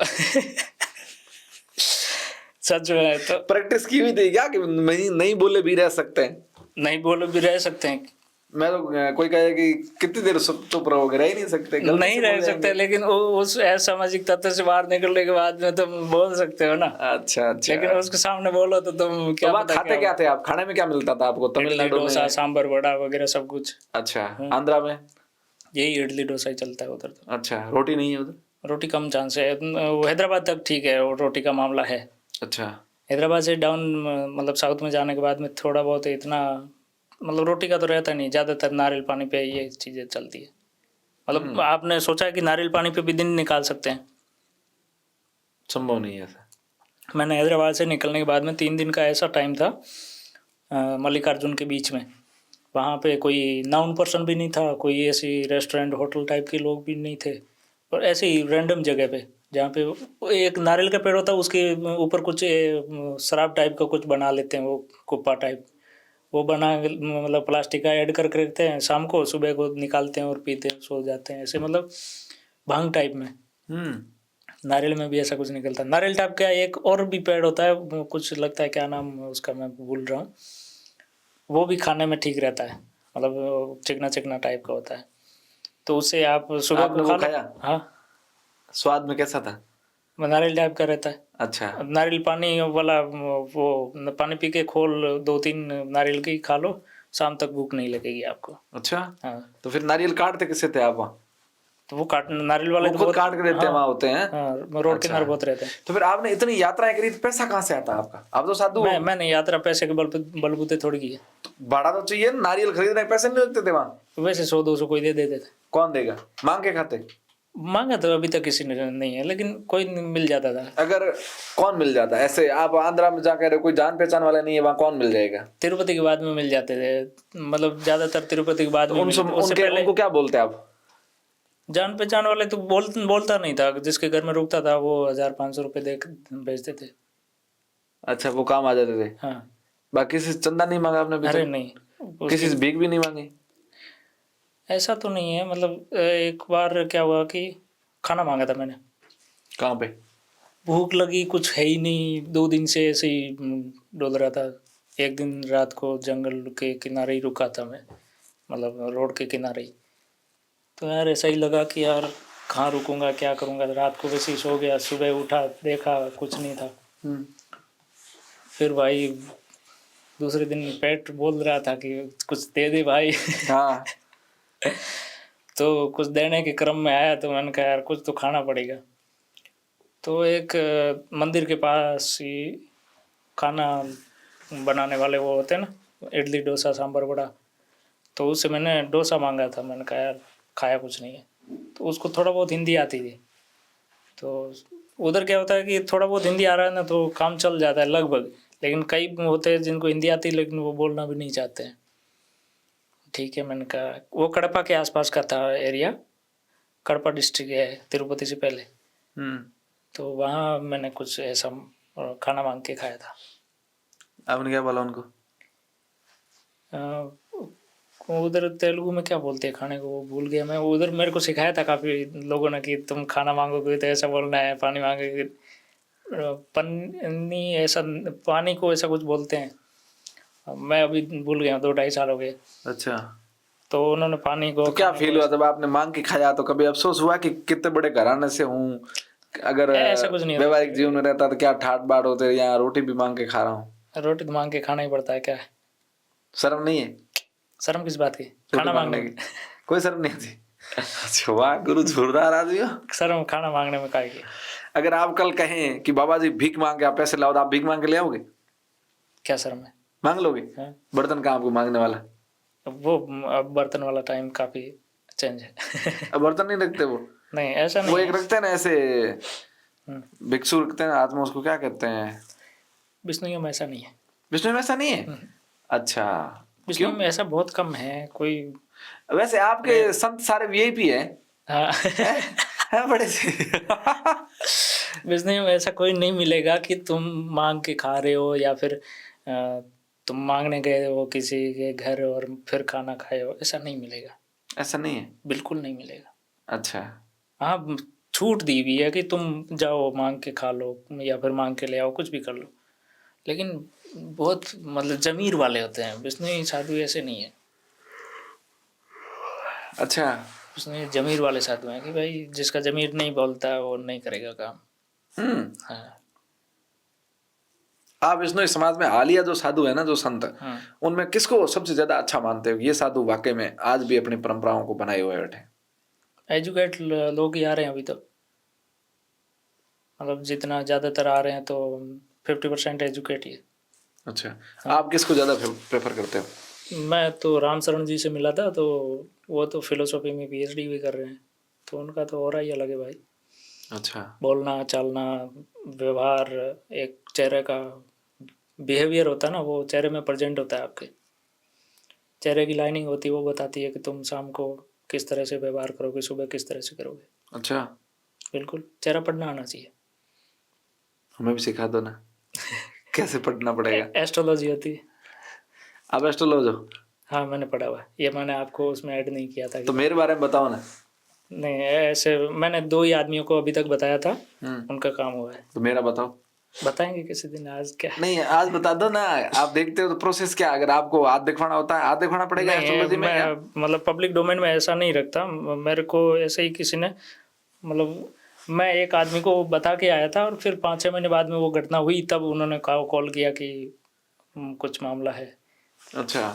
सच में। तो प्रैक्टिस की हुई थी क्या कि नहीं बोले भी रह सकते हैं? नहीं बोले भी रह सकते हैं। मैं तो कोई कहे कि कितनी देर चुप रहोगे, रह ही नहीं सकते, नहीं रह सकते, लेकिन उस असामाजिक तत्व से बाहर निकलने के बाद में तुम बोल सकते हो ना। अच्छा अच्छा। लेकिन उसके सामने बोलो तो तुम क्या तो पता खाते क्या थे आप? खाने में क्या मिलता था आपको तमिलनाडु में? डोसा, सांभर, वड़ा वगैरह सब कुछ। अच्छा। आंध्रा में? यही इडली डोसा ही चलता है उधर तो। अच्छा, रोटी नहीं है उधर? रोटी कम चांस है। हैदराबाद तक ठीक है, रोटी का मामला है। अच्छा। हैदराबाद से डाउन मतलब साउथ में जाने के बाद में थोड़ा बहुत इतना मतलब रोटी का तो रहता नहीं, ज़्यादातर नारियल पानी पे ये चीज़ें चलती है। मतलब आपने सोचा है कि नारियल पानी पे भी दिन निकाल सकते हैं? संभव नहीं है ऐसा। मैंने हैदराबाद से निकलने के बाद में 3 दिन का ऐसा टाइम था मल्लिकार्जुन के बीच में। वहाँ पे कोई नाउन पर्सन भी नहीं था, कोई ऐसी रेस्टोरेंट होटल टाइप के लोग भी नहीं थे। और ऐसे ही रैंडम जगह पे, जहाँ पे एक नारियल का पेड़ होता है, उसके ऊपर कुछ शराब टाइप का कुछ बना लेते हैं, वो कुप्पा टाइप, वो बना मतलब प्लास्टिक का ऐड करके रखते हैं। शाम को सुबह को निकालते हैं और पीते हैं, सो जाते हैं। ऐसे मतलब भांग टाइप में। नारियल में भी ऐसा कुछ निकलता है। नारियल टाइप का एक और भी पेड़ होता है, कुछ लगता है, क्या नाम उसका मैं भूल रहा हूँ। वो भी खाने में ठीक रहता है, मतलब चिकना चिकना टाइप का होता है। तो उससे आप सुबह आपने को वो खा लो। खाया? हाँ, स्वाद में कैसा था? नारियल टाइप का रहता है। अच्छा। नारियल पानी वाला, वो पानी पी के खोल 2-3 नारियल की खा लो, शाम तक भूख नहीं लगेगी आपको। अच्छा। हाँ। तो फिर नारियल काटते किससे थे आप वहाँ? तो वो काट नारियल वाले वो तो खुद बहुत, काट के देते हैं, हाँ, वहाँ होते हैं। हाँ, रोड अच्छा। किनारे बहुत रहते हैं। तो फिर आपने इतनी यात्राएं करी तो पैसा कहाँ से आता आपका? आप तो साधु हो। मैंने यात्रा पैसे के बलबूते थोड़ी की है। भाड़ा तो चाहिए, नारियल खरीदने के पैसे नहीं लगते थे वहां? वैसे 100-200 कोई दे देते थे। कौन देगा, मांग के खाते? मांगा तो अभी तक किसी ने नहीं है, लेकिन कोई मिल जाता था। अगर कौन मिल जाता है ऐसे, आप आंध्रा में जा कह रहे हो कोई जान पहचान वाला नहीं है, वहां कौन मिल जाएगा? तिरुपति के बाद में मिल जाते थे, मतलब ज्यादातर तिरुपति के बाद तो में उनसे मिलते। उससे उनके पहले उनको क्या बोलते हैं आप? जान पहचान वाले तो बोलता नहीं था, जिसके घर में रुकता था वो 1,000-500 रुपए दे भेजते थे। अच्छा, वो काम आ जाते थे। हाँ। बाकी से चंदा नहीं मांगा आपने अभी अरे तक? नहीं, किसी से भीख भी नहीं मांगी? ऐसा तो नहीं है, मतलब एक बार क्या हुआ कि खाना मांगा था मैंने। कहाँ पे? भूख लगी, कुछ है ही नहीं, 2 दिन से ऐसे ही डोल रहा था। एक दिन रात को जंगल के किनारे ही रुका था मैं, मतलब रोड के किनारे ही। तो यार ऐसा ही लगा कि यार कहाँ रुकूंगा, क्या करूँगा। रात को वैसे ही सो गया, सुबह उठा देखा कुछ नहीं था। फिर भाई दूसरे दिन पेट बोल रहा था कि कुछ दे दे भाई। हाँ। तो कुछ देने के क्रम में आया, तो मैंने कहा यार कुछ तो खाना पड़ेगा। तो एक मंदिर के पास ही खाना बनाने वाले वो होते हैं ना, इडली डोसा सांभर वड़ा, तो उससे मैंने डोसा मांगा था। मैंने कहा यार खाया कुछ नहीं है। तो उसको थोड़ा बहुत हिंदी आती थी, तो उधर क्या होता है कि थोड़ा बहुत हिंदी आ रहा है ना तो काम चल जाता है लगभग। लेकिन कई होते हैं जिनको हिंदी आती है लेकिन वो बोलना भी नहीं चाहते हैं। ठीक है, मैंने कहा वो कड़पा के आसपास का था एरिया, कड़पा डिस्ट्रिक्ट है तिरुपति से पहले। तो वहाँ मैंने कुछ ऐसा खाना मांग के खाया था। आपने क्या बोला उनको? उधर तेलुगु में क्या बोलते हैं खाने को, वो भूल गया मैं। उधर मेरे को सिखाया था काफ़ी लोगों ने कि तुम खाना मांगोगे तो ऐसा बोलना है, पानी मांगोगे पन्नी, ऐसा पानी को ऐसा कुछ बोलते हैं। मैं अभी भूल गया, 2-2.5 साल हो गए। अच्छा। तो उन्होंने पानी को, तो क्या फील हुआ जब आपने मांग के खाया? तो कभी अफसोस हुआ कि कितने बड़े घराने से हूँ, अगर ऐसा कुछ नहीं होता। वैवाहिक जीवन में रहता तो क्या ठाट बाट होते, यहाँ रोटी भी मांग के खा रहा हूँ? रोटी तो मांग के खाना ही पड़ता है, क्या है शर्म नहीं है? शर्म किस बात की, रोटी खाना मांगने मांगने की कोई शर्म नहीं आती? अच्छा, वाह गुरु, जोरदार आदमी हो। शर्म खाना मांगने में काहे की। अगर आप कल कहें कि बाबा जी भीख मांग के आप पैसे लाओ, तो आप भीख मांग के ले आओगे? क्या शर्म है, मांग लोगे? हाँ? बर्तन कहाँ आपको मांगने वाला? वो अब बर्तन वाला टाइम काफी चेंज है। अब बर्तन नहीं रखते वो? नहीं ऐसा नहीं वो है। एक रखते हैं ना ऐसे, भिक्षु रखते हैं हाथ में, उसको क्या कहते हैं? विष्णु में ऐसा नहीं है। विष्णु में ऐसा नहीं है? अच्छा, विष्णु में ऐसा बहुत कम है कोई। वैसे आपके संत सारे वीआईपी है? हाँ। है बड़े से। विष्णु में ऐसा कोई नहीं मिलेगा कि तुम मांग के खा रहे हो या फिर तुम मांगने गए हो किसी के घर और फिर खाना खाए हो, ऐसा नहीं मिलेगा। ऐसा नहीं है? बिल्कुल नहीं मिलेगा। अच्छा। हाँ, छूट दी हुई है कि तुम जाओ मांग के खा लो या फिर मांग के ले आओ, कुछ भी कर लो। लेकिन बहुत मतलब जमीर वाले होते हैं, विष्णु साधु ऐसे नहीं है। अच्छा। उसने जमीर वाले साधु हैं कि भाई जिसका जमीर नहीं बोलता वो नहीं करेगा काम। हाँ। आप विष्णु समाज में हालिया जो साधु है ना, जो संत, उनमें किसको सबसे ज्यादा अच्छा मानते हो? ये साधु वाकई में आज भी अपनी परंपराओं को बनाए हुए बैठे? एजुकेट लोग ही आ रहे हैं अभी तो, मतलब जितना ज़्यादातर आ रहे हैं तो 50% एजुकेट ही है। अच्छा। आप किसको ज्यादा प्रेफर करते हो? मैं तो राम शरण जी से मिला था, तो वो तो फिलोसॉफी में PhD भी कर रहे हैं, तो उनका तो और ही अलग है भाई। अच्छा। बोलना चालना व्यवहार, एक चेहरे का बिहेवियर होता है ना, वो चेहरे में प्रेजेंट होता है। आपके चेहरे की लाइनिंग होती है, वो बताती है कि तुम शाम को किस तरह से व्यवहार करोगे, सुबह किस तरह से करोगे। अच्छा। बिल्कुल, चेहरा पढ़ना आना चाहिए। हमें भी सिखा दो ना। कैसे पढ़ना पड़ेगा? एस्ट्रोलॉजी होती है। आप एस्ट्रोलॉजर हो? हाँ मैंने पढ़ा हुआ है, ये मैंने आपको उसमें ऐड नहीं किया था कि तो मेरे बारे में बताओ ना। नहीं, ऐसे मैंने 2 ही आदमियों को अभी तक बताया था, उनका काम हुआ है। तो मेरा बताओ। बताएंगे किसी दिन, आज क्या नहीं, आज बता दो ना। आप देखते हो तो प्रोसेस क्या? अगर आपको हाथ दिखवाना होता है, हाथ दिखवाना पड़ेगा एस्ट्रोलॉजी में? मैं मतलब पब्लिक डोमेन में ऐसा नहीं रखता। मेरे को ऐसे ही किसी ने, मतलब मैं एक आदमी को बता के आया था और फिर 5-6 महीने बाद में वो घटना हुई, तब उन्होंने कॉल किया कि कुछ मामला है। अच्छा।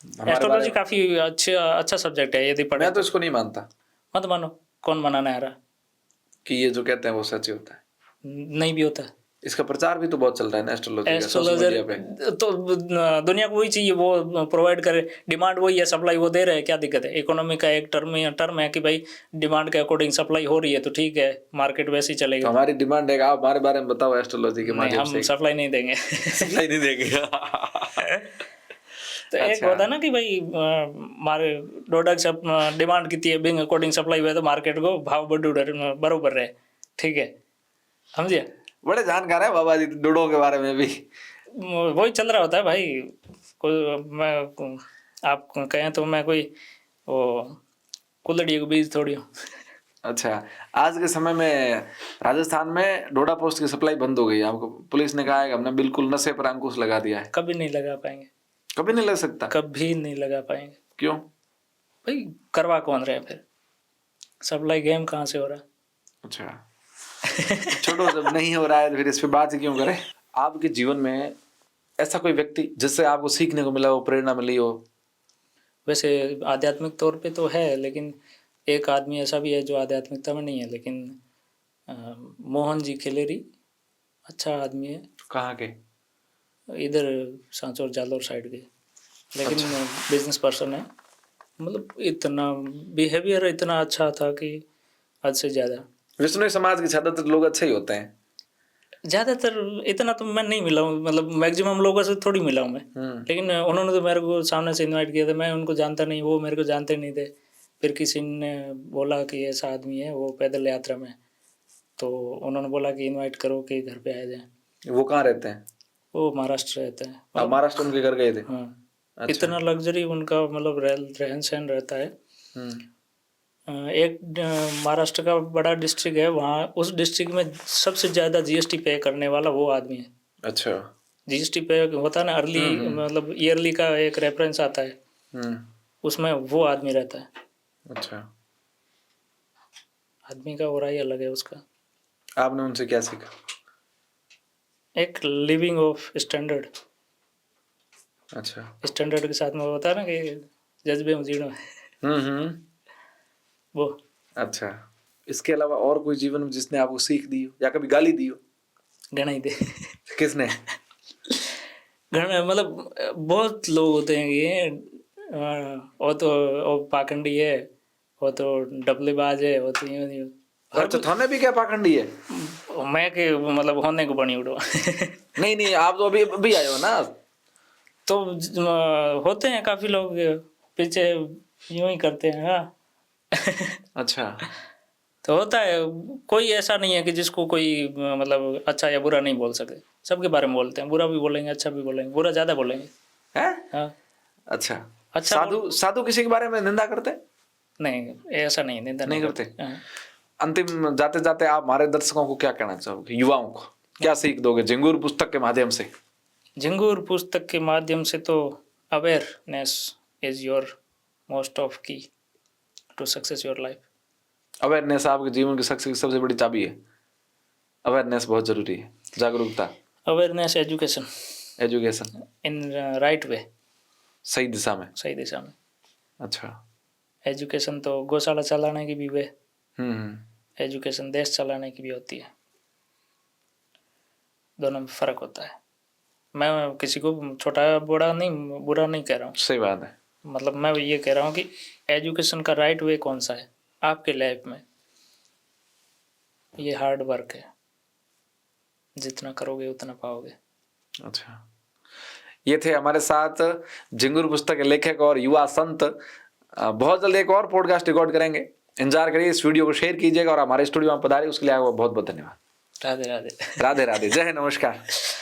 हमारे एस्ट्रोलॉजी बारे में- काफी अच्छा सब्जेक्ट है, यदि पढ़े मैं तो इसको नहीं मानता मत मानो, कौन मनाना आ रहा, कि ये जो कहते हैं वो सच ही होता है। नहीं भी होता। इसका प्रचार भी तो बहुत चल रहा है ना एस्ट्रोलॉजी का सोशल एस्ट्रोलॉजर मीडिया पे। तो दुनिया को वही चाहिए, वो प्रोवाइड करे, डिमांड वही है, सप्लाई वो दे रहे हैं, क्या दिक्कत है। इकोनॉमी का एक टर्म है कि भाई डिमांड के अकॉर्डिंग सप्लाई हो रही है तो ठीक है, मार्केट वैसे ही तो चलेगा। हमारे डिमांड है कि आप हमारे बारे में बताओ एस्ट्रोलॉजी के नहीं, माध्यम हम से। सप्लाई नहीं देंगे। सप्लाई नहीं देंगे। तो एक अच्छा। होता है ना कि भाई मारे प्रोडक्ट डिमांड कितनी है, बिंग अकॉर्डिंग सप्लाई हुआ तो मार्केट को भाव बरोबर रहे, ठीक है, समझिए। बड़े जानकार है बाबा जी डूडो के बारे में भी। वही चल रहा होता है भाई। कोई मैं आप कहें तो मैं कोई वो कुल्हड़ी के बीज थोड़ी हूँ। अच्छा, आज के समय में राजस्थान में डोडा पोस्ट की सप्लाई बंद हो गई है। आपको पुलिस ने कहा है कि हमने बिल्कुल नशे पर अंकुश लगा दिया है। कभी नहीं लगा पाएंगे, कभी नहीं लग सकता। कभी नहीं लगा पाएंगे। क्यों? भाई करवा कौन रहे फिर, सप्लाई गेम कहाँ से हो रहा है। अच्छा छोड़ो, जब नहीं हो रहा है तो फिर इस पे बात ही क्यों करें। आपके जीवन में ऐसा कोई व्यक्ति जिससे आपको सीखने को मिला हो, प्रेरणा मिली हो? वैसे आध्यात्मिक तौर पे तो है, लेकिन एक आदमी ऐसा भी है जो आध्यात्मिकता में नहीं है, लेकिन मोहन जी खिलेरी अच्छा आदमी है। कहाँ के? इधर सांचौर जालौर साइड के, लेकिन बिजनेस पर्सन है। मतलब इतना बिहेवियर इतना अच्छा था कि हद से ज़्यादा। विष्णु समाज के ज्यादातर लोग अच्छे ही होते हैं। ज़्यादातर इतना तो मैं नहीं मिला हूँ, मतलब मैक्सिमम लोगों से थोड़ी मिला हूँ मैं। लेकिन उन्होंने तो मेरे को सामने से इनवाइट किया था, मैं उनको जानता नहीं, वो मेरे को जानते नहीं थे। फिर किसी ने बोला कि ऐसा आदमी है, वो पैदल यात्रा में, तो उन्होंने बोला कि इनवाइट करो कि घर पे आ जाए। वो कहाँ रहते हैं? वो महाराष्ट्र रहते हैं। आप महाराष्ट्र उनके घर गए थे? हाँ। अच्छा। इतना लग्जरी उनका मतलब रहन सहन रहता है। एक महाराष्ट्र का बड़ा डिस्ट्रिक्ट है, वहाँ उस डिस्ट्रिक्ट में सबसे ज़्यादा जीएसटी पे करने वाला वो आदमी है। अच्छा। जीएसटी पे होता है ना अर्ली, मतलब ईयरली का एक रेफरेंस आता है, उसमें वो आदमी रहता है। अच्छा। आदमी का और ही अलग है उसका। आपने उनसे क्या सीखा? एक लिविंग ऑफ स्टैंडर्ड। अच्छा। स्टैंडर्ड के साथ में होता है ना कि जज्बे मजीनो वो। अच्छा, इसके अलावा और कोई जीवन में जिसने आपको सीख दी हो या कभी गाली दी हो? घना ही दे। किसने? घर में मतलब बहुत लोग होते हैं ये, वो तो वो पाखंडी है, वो तो डबलेबाज है, वो तो यूं अच्छा, थाने भी क्या पाखंडी है? मैं के मतलब होने को बनी उड़ो। नहीं नहीं, आप तो अभी आए हो ना। तो होते हैं काफी लोग पीछे यूं ही करते हैं। हाँ। अच्छा। तो होता है, कोई ऐसा नहीं है कि जिसको कोई मतलब अच्छा या बुरा नहीं बोल सके। सबके बारे में बोलते हैं, बुरा भी बोलेंगे, अच्छा भी बोलेंगे, बुरा ज्यादा बोलेंगे। हैं? हाँ। अच्छा। अच्छा साधु किसी के बारे में निंदा करते हैं? नहीं, ऐसा नहीं, निंदा नहीं करते। हाँ। अंतिम जाते जाते आप हमारे दर्शकों को क्या कहना चाहोगे, युवाओं को क्या सीख दोगे झिंगुर पुस्तक के माध्यम से? झिंगुर पुस्तक के माध्यम से तो awareness is your most of key to success your life. Awareness आपके जीवन की सक्सेस की सबसे बड़ी चाबी है। अवेयरनेस बहुत जरूरी है, जागरूकता। Awareness, education, education in right way, सही दिशा में। सही दिशा में। अच्छा। एजुकेशन तो गौशाला चलाने की भी वे, हम्म। एजुकेशन देश चलाने की भी होती है, दोनों में फर्क होता है। मैं किसी को छोटा बड़ा नहीं, बुरा नहीं कह रहा हूँ, सही बात है। मतलब मैं ये कह रहा हूँ कि एजुकेशन का राइट वे कौन सा है आपके लाइफ में, ये हार्ड वर्क है, जितना करोगे उतना पाओगे। अच्छा, ये थे हमारे साथ झिंगुर पुस्तक के लेखक और युवा संत। बहुत जल्द एक और पॉडकास्ट रिकॉर्ड करेंगे, इंतजार करिए। इस वीडियो को शेयर कीजिएगा और हमारे स्टूडियो में पधारिए, उसके लिए आपको बहुत बहुत धन्यवाद। राधे राधे। राधे राधे, जय हिंद, नमस्कार।